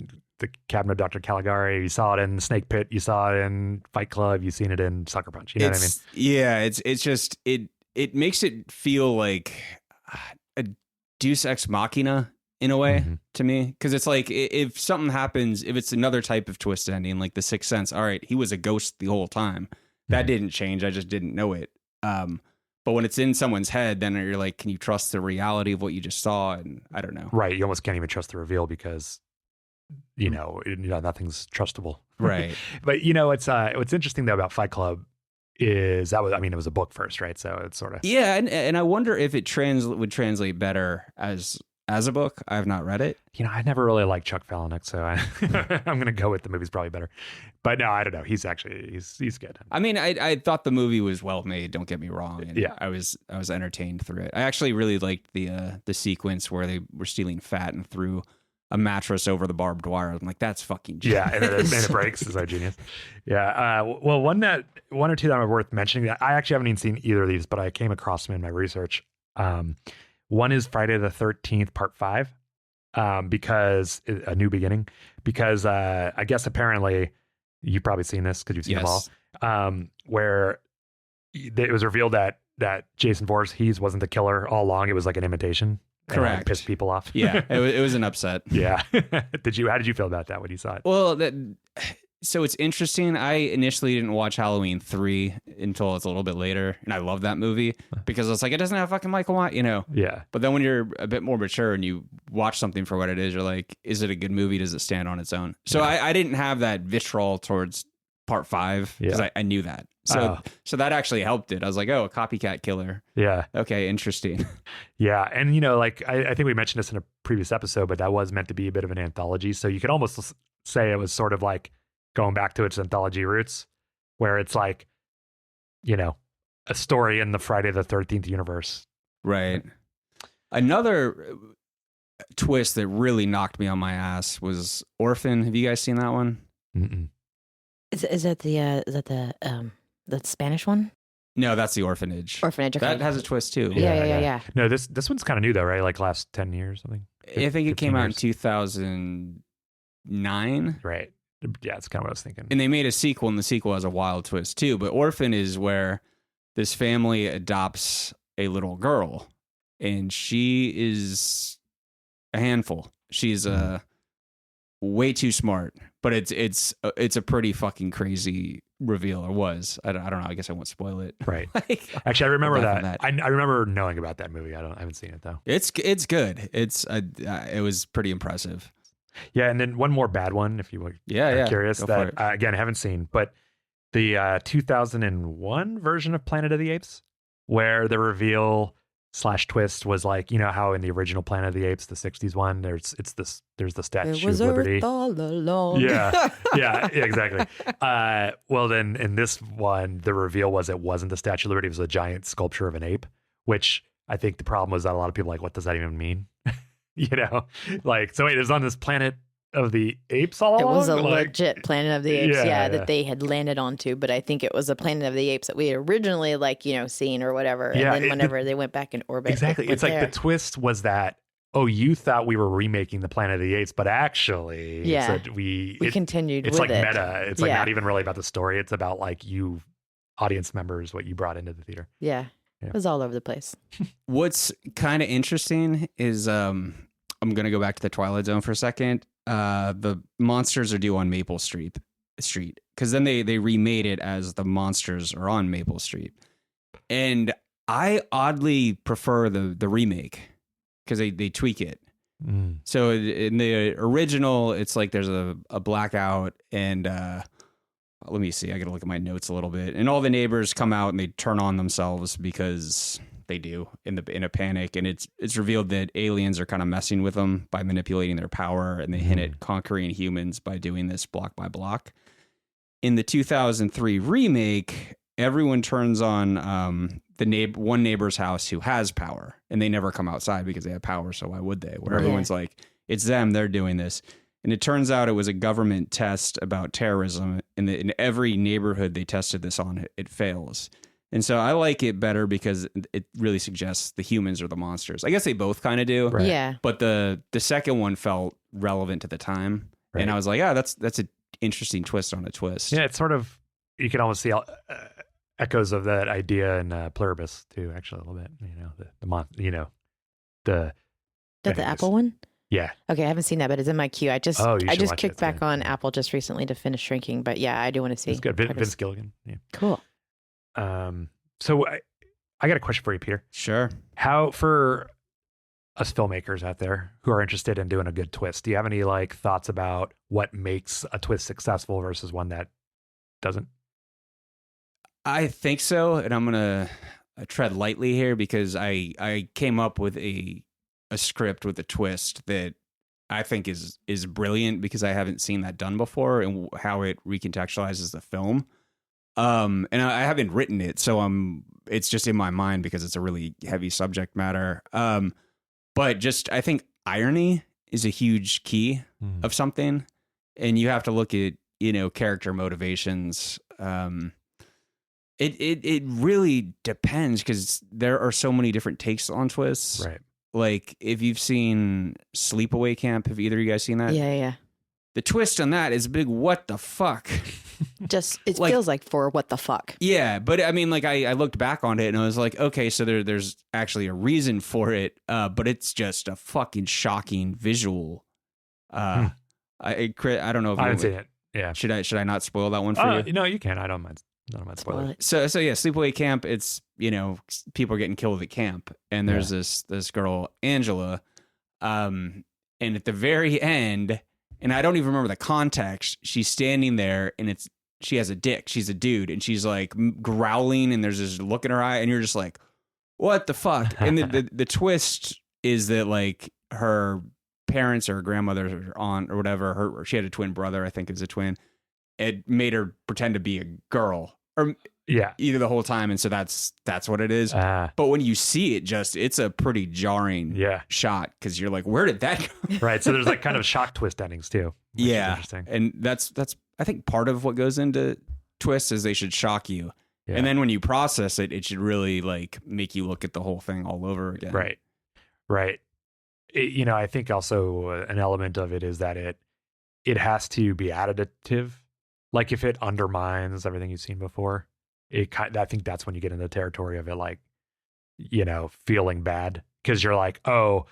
Cabinet of Dr. Caligari, you saw it in Snake Pit, you saw it in Fight Club, you've seen it in Sucker Punch. You know what I mean? Yeah, it's just it makes it feel like a Deus Ex Machina in a way to me, because it's like if something happens, if it's another type of twist ending, like The Sixth Sense. All right, he was a ghost the whole time. That didn't change. I just didn't know it. But when it's in someone's head, then you're like, can you trust the reality of what you just saw? And I don't know. Right. You almost can't even trust the reveal because, nothing's trustable. Right. But, what's interesting, though, about Fight Club is it was a book first, right? So it's sort of. Yeah. And I wonder if it would translate better as a book. I have not read it. I never really liked Chuck Palahniuk, so I'm going to go with the movie's probably better. But no, I don't know. He's good. I mean, I thought the movie was well made. Don't get me wrong. And yeah, I was entertained through it. I actually really liked the sequence where they were stealing fat and threw a mattress over the barbed wire. I'm like, that's fucking genius. Yeah, and it breaks. Is that genius? Yeah. Well, one or two that are worth mentioning. I actually haven't even seen either of these, but I came across them in my research. One is Friday the 13th, Part 5, because A New Beginning. Because I guess apparently you've probably seen this because you've seen them all. Where it was revealed that Jason Voorhees wasn't the killer all along. It was like an imitation. Correct. And pissed people off. Yeah, it was an upset. Yeah. How did you feel about that when you saw it? Well, so it's interesting. I initially didn't watch Halloween 3 until it's a little bit later, and I love that movie because it's like, it doesn't have fucking Michael Myers, Yeah. But then when you're a bit more mature and you watch something for what it is, you're like, is it a good movie? Does it stand on its own? So I didn't have that vitriol towards Part 5 because I knew that. So that actually helped it. I was like, oh, a copycat killer. Yeah. Okay, interesting. Yeah. And, I think we mentioned this in a previous episode, but that was meant to be a bit of an anthology. So you could almost say it was sort of like going back to its anthology roots, where it's like, a story in the Friday the 13th universe. Right. Another twist that really knocked me on my ass was Orphan. Have you guys seen that one? Mm-mm. Is that the Spanish one? No, that's The Orphanage. Orphanage. Okay. That has a twist too. Yeah. No, this one's kind of new though, right? Like last 10 years, something. I think it came out in 2009. Right. Yeah, it's kind of what I was thinking. And they made a sequel, and the sequel has a wild twist too. But Orphan is where this family adopts a little girl, and she is a handful. She's way too smart, but it's a pretty fucking crazy reveal, or was. I don't know. I guess I won't spoil it. Right. Actually, I remember that. I remember knowing about that movie. I haven't seen it though. It's good. It was pretty impressive. Yeah, and then one more bad one, if you were curious, that again I haven't seen, but the 2001 version of Planet of the Apes, where the reveal / twist was like, how in the original Planet of the Apes, the 60s one, there's the Statue of Liberty. All along. Yeah, exactly. Well, then in this one, the reveal was it wasn't the Statue of Liberty, it was a giant sculpture of an ape, which I think the problem was that a lot of people were like, what does that even mean? Like, so wait, it was on this planet of the Apes all It along? was a Like, legit Planet of the Apes, yeah. that they had landed onto, but I think it was a Planet of the Apes that we had originally, like, seen or whatever. And then whenever they went back in orbit, exactly. It's like there. the twist was that, oh, you thought we were remaking the Planet of the Apes, but actually, we continued it's with like it. meta. It's like not even really about the story. It's about like you audience members, what you brought into the theater. Yeah. It was all over the place. What's kind of interesting is I'm going to go back to the Twilight Zone for a second. The monsters are due on Maple Street because then they remade it as the monsters are on Maple Street. And I oddly prefer the remake because they tweak it. So in the original, it's like there's a blackout and let me see. I got to look at my notes a little bit. And all the neighbors come out and they turn on themselves because they do in a panic. And it's revealed that aliens are kind of messing with them by manipulating their power. And they hint at conquering humans by doing this block by block. In the 2003 remake, everyone turns on one neighbor's house who has power. And they never come outside because they have power. So why would they? Where everyone's like, it's them. They're doing this. And it turns out it was a government test about terrorism. In every neighborhood they tested this on, it fails. And so I like it better because it really suggests the humans are the monsters. I guess they both kind of do. Right. Yeah. But the second one felt relevant to the time. Right. And I was like, that's an interesting twist on a twist. Yeah, it's sort of, you can almost see echoes of that idea in Pluribus too, actually, a little bit. The Apple one? Yeah. Okay, I haven't seen that, but it's in my queue. I just kicked back on Yeah. Apple just recently to finish Shrinking, but yeah, I do want to see. It's good. Vince Gilligan. Yeah. Cool. So I got a question for you, Peter. Sure. How, for us filmmakers out there who are interested in doing a good twist, do you have any like thoughts about what makes a twist successful versus one that doesn't? I think so, and I'm gonna tread lightly here because I came up with a script with a twist that I think is brilliant because I haven't seen that done before and how it recontextualizes the film. And I haven't written it, so it's just in my mind because it's a really heavy subject matter. But just I think irony is a huge key of something, and you have to look at character motivations. It really depends because there are so many different takes on twists. Right. Like if you've seen Sleepaway Camp, have either of you guys seen that? Yeah. The twist on that is big. What the fuck? Just it feels like for what the fuck. Yeah, but I mean, like I looked back on it and I was like, okay, so there's actually a reason for it, but it's just a fucking shocking visual. I don't know if I haven't seen it. Yeah. Should I not spoil that one for you? No, you can. I don't mind. I don't mind spoiling it. So yeah, Sleepaway Camp. It's people are getting killed at camp, and there's this girl Angela, and at the very end. And I don't even remember the context. She's standing there and she has a dick. She's a dude and she's like growling and there's this look in her eye and you're just like, what the fuck? And the twist is that like her parents or her grandmother or aunt or whatever, she had a twin brother, I think is a twin. It made her pretend to be a girl or either the whole time. And so that's what it is. But when you see it, it's a pretty jarring shot because you're like, where did that go? Right. So there's like kind of shock twist endings too. Yeah. Interesting. And that's I think part of what goes into twists is they should shock you. Yeah. And then when you process it, it should really like make you look at the whole thing all over again. Right. Right. I think also an element of it is that it has to be additive. Like if it undermines everything you've seen before, I think that's when you get into the territory of it, like, feeling bad because you're like, oh,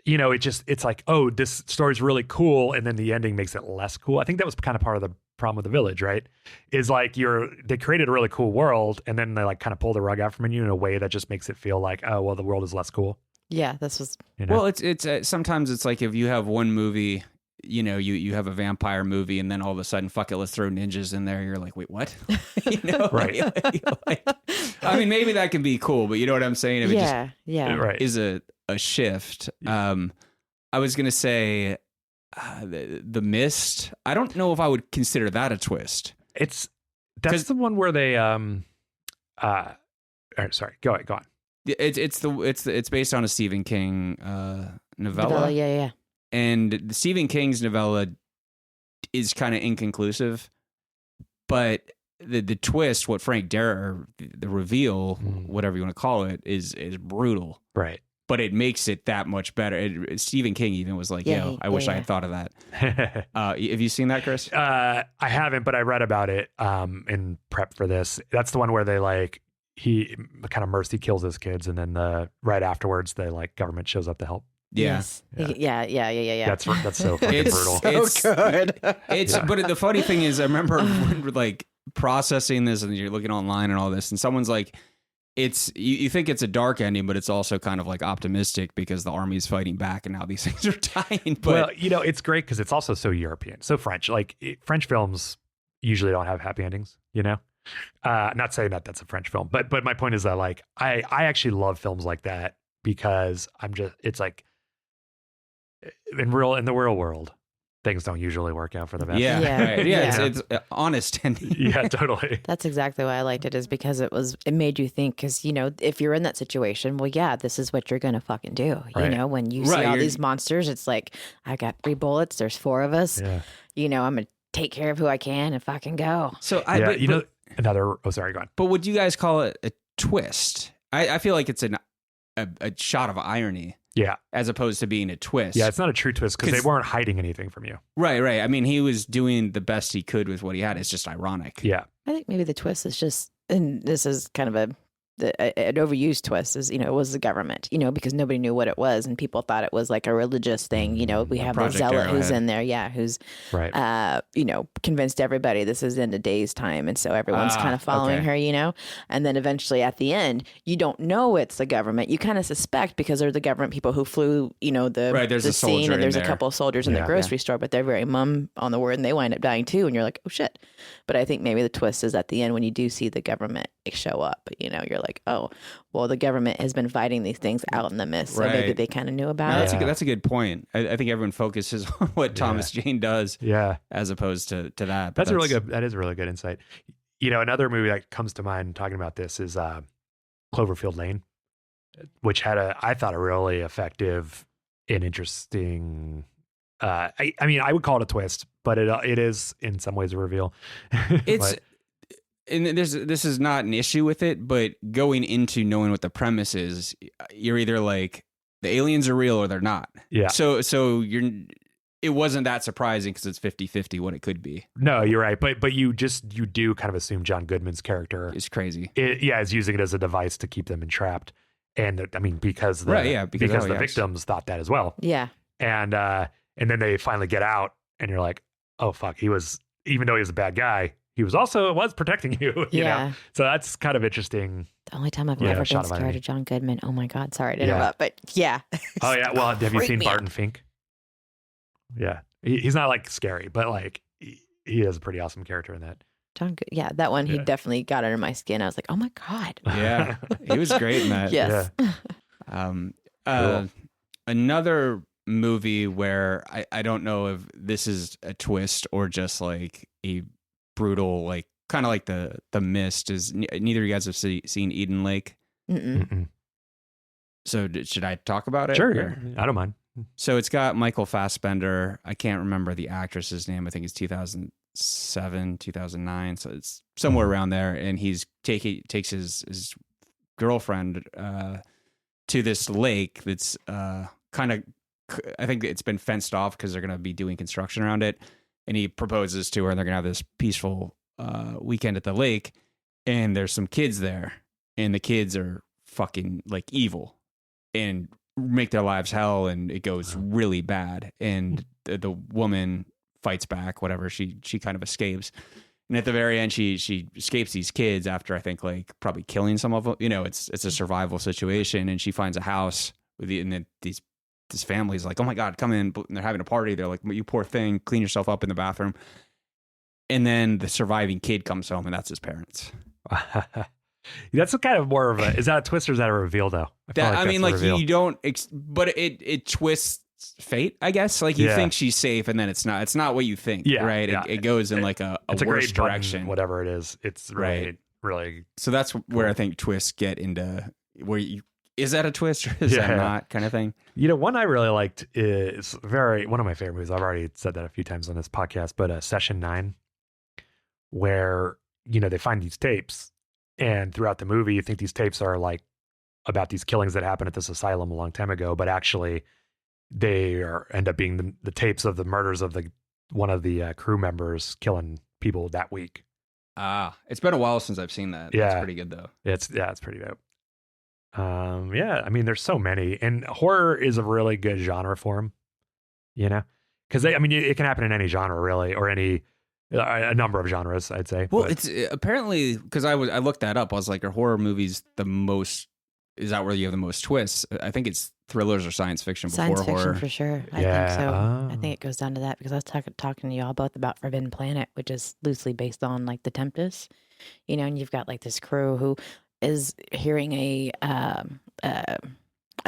it's like, oh, this story's really cool. And then the ending makes it less cool. I think that was kind of part of the problem with The Village, right? Is like they created a really cool world and then they like kind of pull the rug out from you in a way that just makes it feel like, oh, well, the world is less cool. Yeah, this was. Well, it's sometimes it's like if you have one movie, you have a vampire movie and then all of a sudden, fuck it, let's throw ninjas in there. You're like, wait, what? Right. I mean, maybe that can be cool, but you know what I'm saying? If it right. is a shift. I was going to say the Mist. I don't know if I would consider that a twist. That's the one where they, sorry, go on. It's based on a Stephen King novella. Yeah. And Stephen King's novella is kind of inconclusive, but the twist, what Frank Darabont, the reveal, whatever you want to call it, is brutal. Right. But it makes it that much better. Stephen King even was like, "Yo, I wish I had thought of that." Have you seen that, Chris? I haven't, but I read about it in prep for this. That's the one where they like he kind of mercy kills his kids, and then right afterwards, the like government shows up to help. Yeah. Yes. Yeah. That's so fucking brutal. It's so good. But the funny thing is, I remember when we're like processing this, and you're looking online and all this, and someone's like, "It's you think it's a dark ending, but it's also kind of like optimistic because the army's fighting back, and now these things are dying." But well, it's great because it's also so European, so French. Like French films usually don't have happy endings. Not saying that that's a French film, but my point is that like I actually love films like that because it's like. In the real world, things don't usually work out for the best. It's honest ending. Yeah, totally. That's exactly why I liked it, is because it made you think, because if you're in that situation, well, yeah, this is what you're gonna fucking do. Right. When you see all these monsters, it's like, I got 3 bullets, there's 4 of us. Yeah. I'm gonna take care of who I can and fucking go. So another. Oh, sorry, go on. But would you guys call it a twist? I feel like it's a shot of irony. Yeah. As opposed to being a twist. Yeah, it's not a true twist because they weren't hiding anything from you. Right. I mean, he was doing the best he could with what he had. It's just ironic. Yeah. I think maybe the twist is just, and this is kind of an overused twist, is, it was the government, because nobody knew what it was, and people thought it was like a religious thing. We have the zealot who's in there, who's right. Convinced everybody this is in a day's time, and so everyone's kind of following her, and then eventually at the end, you don't know it's the government. You kind of suspect because they're the government people who flew, there's the a scene, and there's there. A couple of soldiers in the grocery store, but they're very mum on the word, and they wind up dying too, and you're like, oh shit. But I think maybe the twist is at the end when you do see the government show up, you're like, oh, well, the government has been fighting these things out in the mist, so maybe they kind of knew about it. That's a good point. I think everyone focuses on what Thomas Jane does, as opposed to that. That's a really good. That is a really good insight. Another movie that comes to mind talking about this is Cloverfield Lane, which had I thought a really effective and interesting. I mean, I would call it a twist, but it is in some ways a reveal. It's. And this is not an issue with it, but going into knowing what the premise is, you're either like the aliens are real or they're not. Yeah. So it wasn't that surprising because it's 50-50 what it could be. No, you're right. But you do kind of assume John Goodman's character is crazy. Is using it as a device to keep them entrapped. And I mean, because the victims thought that as well. Yeah. And then they finally get out and you're like, oh fuck, even though he was a bad guy, he was protecting you. You know? So that's kind of interesting. The only time I've ever been scared of John Goodman. Oh my God. Sorry to interrupt, but yeah. Oh yeah. Well, have you seen Barton Fink? Yeah. He's not like scary, but like he is a pretty awesome character in that. That one, he definitely got under my skin. I was like, oh my God. Yeah. He was great in that. Yes. Yeah. Cool. Another movie where I don't know if this is a twist or just like a brutal, like kind of like the Mist, is neither of you guys have seen Eden Lake. Mm-mm. So should I talk about it? Sure. Yeah. I don't mind. So it's got Michael Fassbender. I can't remember the actress's name. I think it's 2007, 2009. So it's somewhere around there. And he's takes his girlfriend to this lake that's kind of, I think it's been fenced off because they're going to be doing construction around it. And he proposes to her, and they're going to have this peaceful weekend at the lake. And there's some kids there, and the kids are fucking like evil and make their lives hell, and it goes really bad. And the woman fights back, whatever. She kind of escapes. And at the very end, she escapes these kids after, I think, like probably killing some of them. It's a survival situation. And she finds a house this family's like, oh my God, come in. And they're having a party. They're like, you poor thing, clean yourself up in the bathroom. And then the surviving kid comes home, and that's his parents. That's kind of more of is that a twist or is that a reveal though? You don't, but it twists fate, I guess. Like you think she's safe, and then it's not what you think. Yeah, right. Yeah. It goes in like a worse direction. Whatever it is, it's really, really. So that's where I think twists get into where is that a twist or is that not, kind of thing? One I really liked is one of my favorite movies. I've already said that a few times on this podcast, but Session 9, where, they find these tapes, and throughout the movie, you think these tapes are like about these killings that happened at this asylum a long time ago, but actually they end up being the tapes of the murders of one of the crew members killing people that week. It's been a while since I've seen that. It's pretty good though. It's pretty dope. I mean, there's so many, and horror is a really good genre form, because it can happen in any genre really, or a number of genres, I'd say. Well, it's apparently, because I looked that up. I was like, are horror movies is that where you have the most twists? I think it's thrillers or science fiction before horror. Science fiction for sure. I think so. I think it goes down to that, because I was talking to y'all both about Forbidden Planet, which is loosely based on like The Tempest, and you've got like this crew who is hearing a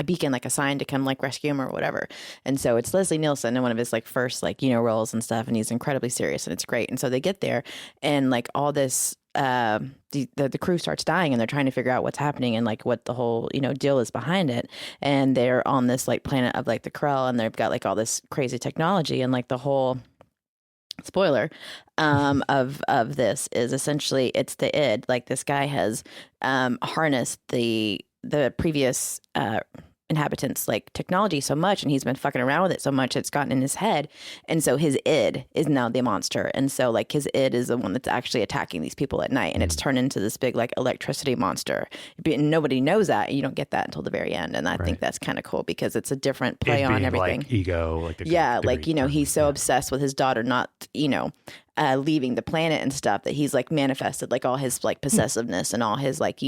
beacon, like a sign to come like rescue him or whatever. And so it's Leslie Nielsen in one of his like first roles and stuff, and he's incredibly serious and it's great. And so they get there and like all this the crew starts dying, and they're trying to figure out what's happening and like what the whole deal is behind it. And they're on this like planet of like the Krell, and they've got like all this crazy technology, and like the whole spoiler of this is essentially it's the id. Like this guy has harnessed the previous inhabitants like technology so much, and he's been fucking around with it so much it's gotten in his head, and so his id is now the monster. And so like his id is the one that's actually attacking these people at night, and it's turned into this big like electricity monster. And nobody knows that, and you don't get that until the very end. And I think that's kind of cool, because it's a different play on everything, like ego, like he's so obsessed with his daughter not leaving the planet and stuff, that he's like manifested like all his like possessiveness and all his like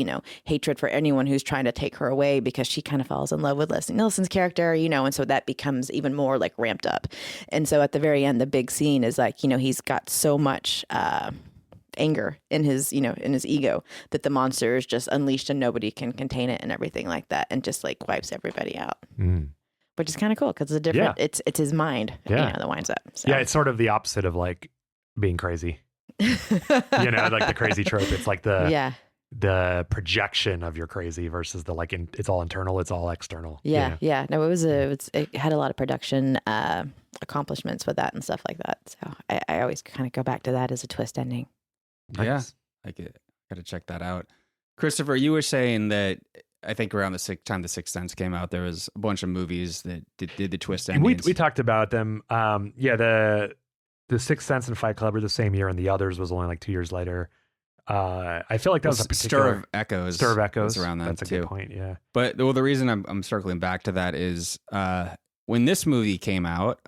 hatred for anyone who's trying to take her away, because she kind of falls in love with Leslie Nielsen's character, and so that becomes even more like ramped up. And so at the very end, the big scene is like he's got so much anger in his in his ego that the monster is just unleashed and nobody can contain it and everything like that, and just like wipes everybody out. Which is kind of cool, because it's a different it's his mind that winds up. So. It's sort of the opposite of like being crazy. Like the crazy trope. It's like the projection of your crazy versus the like it's all internal, it's all external. No, it had a lot of production accomplishments with that and stuff like that. So I always kind of go back to that as a twist ending. Nice. I gotta check that out. Christopher, you were saying that I think around the time The Sixth Sense came out, there was a bunch of movies that did the twist endings. We talked about them. The Sixth Sense and Fight Club were the same year, and the others was only like 2 years later. I feel like that was a particular Stir of Echoes. Stir of Echoes around that. That's a good point. Yeah. But the reason I'm circling back to that is when this movie came out,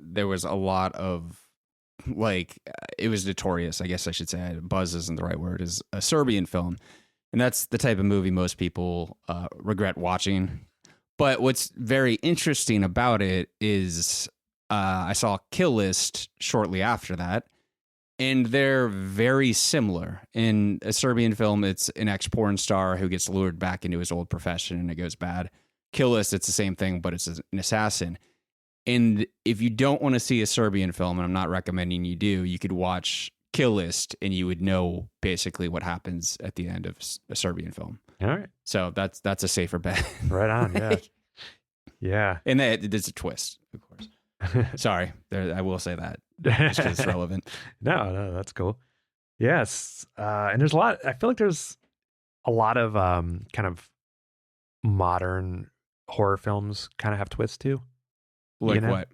there was a lot of like it was notorious. I guess I should say buzz isn't the right word. Is a Serbian film, and that's the type of movie most people regret watching. But what's very interesting about it is I saw Kill List shortly after that, and they're very similar. In a Serbian film, it's an ex-porn star who gets lured back into his old profession and it goes bad. Kill List, it's the same thing, but it's an assassin. And if you don't want to see a Serbian film, and I'm not recommending you do, you could watch Kill List and you would know basically what happens at the end of a Serbian film. All right. So that's a safer bet. Right on, yeah. Yeah. And there's a twist, of course. Sorry, I will say that because it's relevant. No, that's cool. Yes, and there's a lot. I feel like there's a lot of kind of modern horror films kind of have twists too. Like what?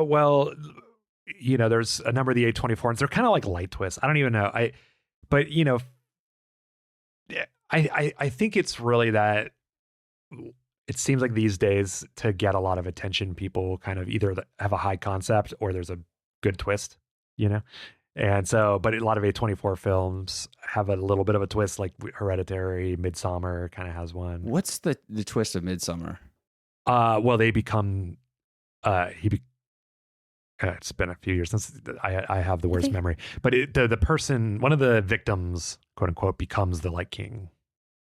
Well, there's a number of the A24, and they're kind of like light twists. I don't even know. But I think it's really that. It seems like these days to get a lot of attention, people kind of either have a high concept or there's a good twist, And so, but a lot of A24 films have a little bit of a twist, like Hereditary, Midsommar kind of has one. What's the twist of Midsommar? Well, they become, it's been a few years since I have the worst memory, but the person, one of the victims, quote unquote, becomes the like king.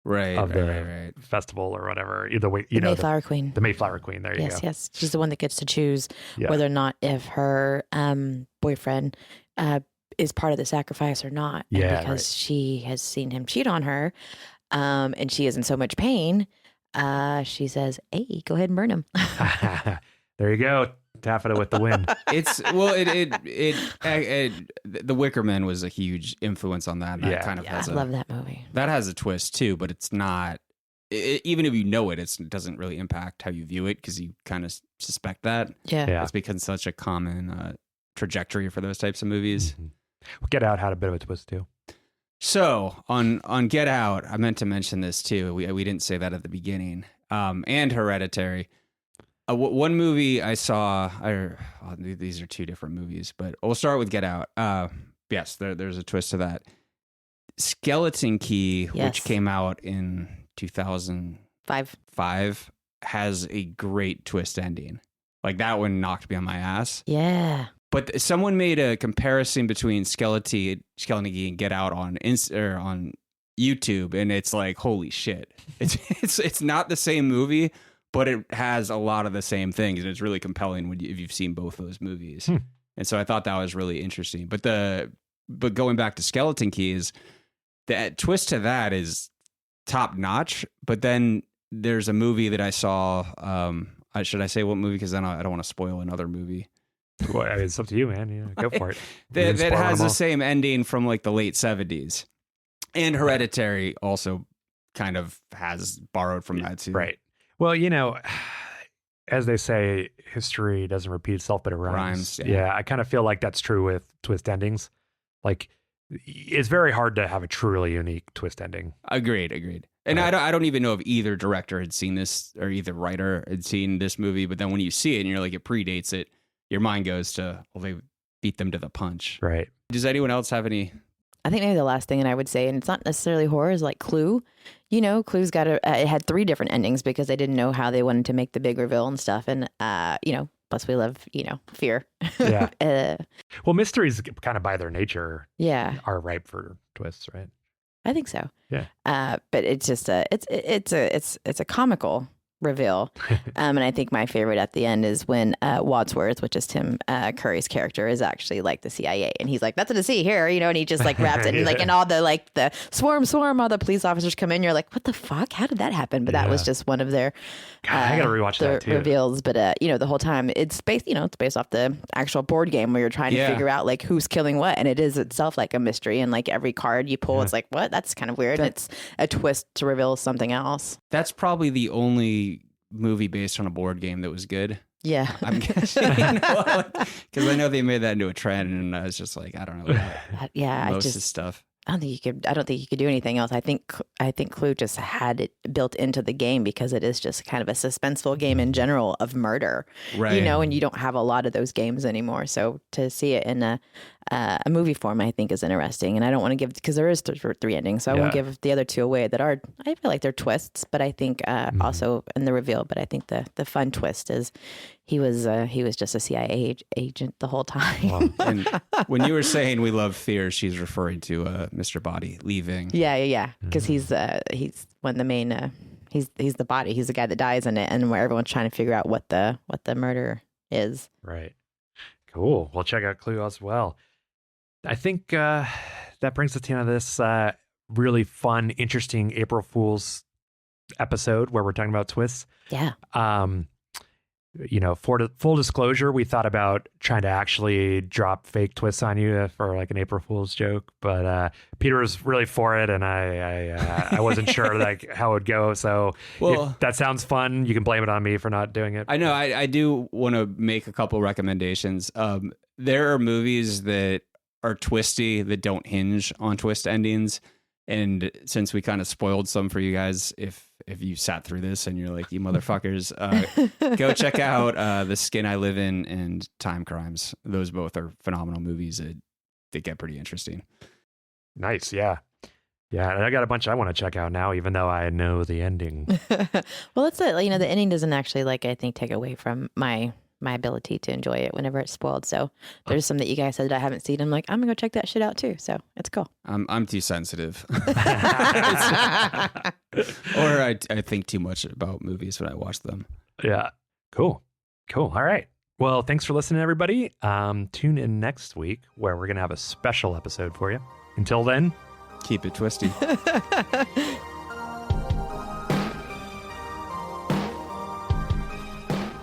Of the festival or whatever. Either way, the Mayflower Queen. The Mayflower Queen. There you go. Yes. She's the one that gets to choose whether or not if her boyfriend is part of the sacrifice or not. And because she has seen him cheat on her, and she is in so much pain, She says, "Hey, go ahead and burn him." There you go. Taffeta with the win. It's well, the Wicker Man was a huge influence on that. That kind of has I love that movie. That has a twist too, but it's not. Even if you know it, it doesn't really impact how you view it because you kind of suspect that. Yeah. It's become such a common trajectory for those types of movies. Mm-hmm. Get Out had a bit of a twist too. So on Get Out, I meant to mention this too. We didn't say that at the beginning. And Hereditary. One movie I saw. These are two different movies, but we'll start with Get Out. Yes, there's a twist to that. Skeleton Key, which came out in 2005, has a great twist ending. Like that one knocked me on my ass. Yeah. But someone made a comparison between Skeleton Key and Get Out on YouTube, and it's like, holy shit! It's not the same movie, but it has a lot of the same things, and it's really compelling if you've seen both those movies. And so I thought that was really interesting. But going back to Skeleton Keys, the twist to that is top notch. But then there's a movie that I saw. Should I say what movie? Because then I don't want to spoil another movie. Well, it's up to you, man. Go for it. that has the same ending from like the late 70s. And Hereditary also kind of has borrowed from that too. Right. Well, as they say, history doesn't repeat itself, but it rhymes. Yeah, I kind of feel like that's true with twist endings. Like, it's very hard to have a truly unique twist ending. Agreed. And I don't even know if either director had seen this or either writer had seen this movie. But then when you see it and you're like, it predates it, your mind goes to, well, they beat them to the punch. Right. Does anyone else have any? I think maybe the last thing, and I would say, and it's not necessarily horror, is like Clue. Clue's got it had 3 different endings because they didn't know how they wanted to make the big reveal and stuff. And, plus we love, fear. Yeah. Well, mysteries kind of by their nature are ripe for twists, right? I think so. Yeah. But it's just it's a comical reveal. And I think my favorite at the end is when Wadsworth, which is Tim Curry's character, is actually like the CIA, and he's like, "That's what I see here," and he just like wraps it in and all the swarm, all the police officers come in. You're like, "What the fuck? How did that happen?" But that was just one of their I gotta rewatch that too. Reveals. But the whole time it's based off the actual board game where you're trying to figure out like who's killing what, and it is itself like a mystery. And like every card you pull, it's like, what? That's kind of weird. And it's a twist to reveal something else. That's probably the only movie based on a board game that was good. Yeah. I'm guessing, because I know they made that into a trend, and I was just like, I don't know. Most of stuff. I don't think you could do anything else. I think Clue just had it built into the game because it is just kind of a suspenseful game in general of murder, right? And you don't have a lot of those games anymore. So to see it in a movie form, I think is interesting. And I don't want to give, because there is 3 endings, so I won't give the other 2 away that are, I feel like they're twists, but I think also in the reveal. But I think the fun twist is he was just a CIA agent the whole time. Wow. And when you were saying we love fear, she's referring to Mr. Body leaving. Yeah. Because he's one of the main. He's the body. He's the guy that dies in it, and where everyone's trying to figure out what the murder is. Right. Cool. We'll check out Clue as well. I think that brings us to the end of this really fun, interesting April Fool's episode where we're talking about twists. Yeah. For full disclosure, we thought about trying to actually drop fake twists on you for like an April Fool's joke, but Peter was really for it, and I wasn't sure like how it would go. So if that sounds fun, you can blame it on me for not doing it. I know. I do want to make a couple recommendations. There are movies that are twisty that don't hinge on twist endings. And since we kind of spoiled some for you guys, if you sat through this and you're like, you motherfuckers, go check out The Skin I Live In and Time Crimes. Those both are phenomenal movies that get pretty interesting. Nice. Yeah. Yeah. And I got a bunch I want to check out now, even though I know the ending. Well, that's it. The ending doesn't actually I think take away from my ability to enjoy it whenever it's spoiled. So there's some that you guys said that I haven't seen. I'm like, I'm gonna go check that shit out too. So it's cool. I'm too sensitive, or I think too much about movies when I watch them. Yeah. Cool. All right. Well, thanks for listening, everybody. Tune in next week where we're gonna have a special episode for you. Until then, keep it twisty.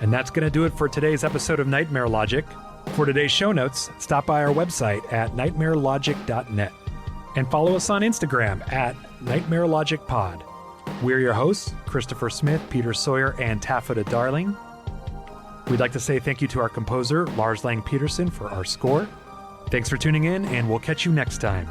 And that's going to do it for today's episode of Nightmare Logic. For today's show notes, stop by our website at nightmarelogic.net and follow us on Instagram at NightmareLogicPod. We're your hosts, Christopher Smith, Peter Sawyer, and Taffeta Darling. We'd like to say thank you to our composer, Lars Lang Peterson, for our score. Thanks for tuning in, and we'll catch you next time.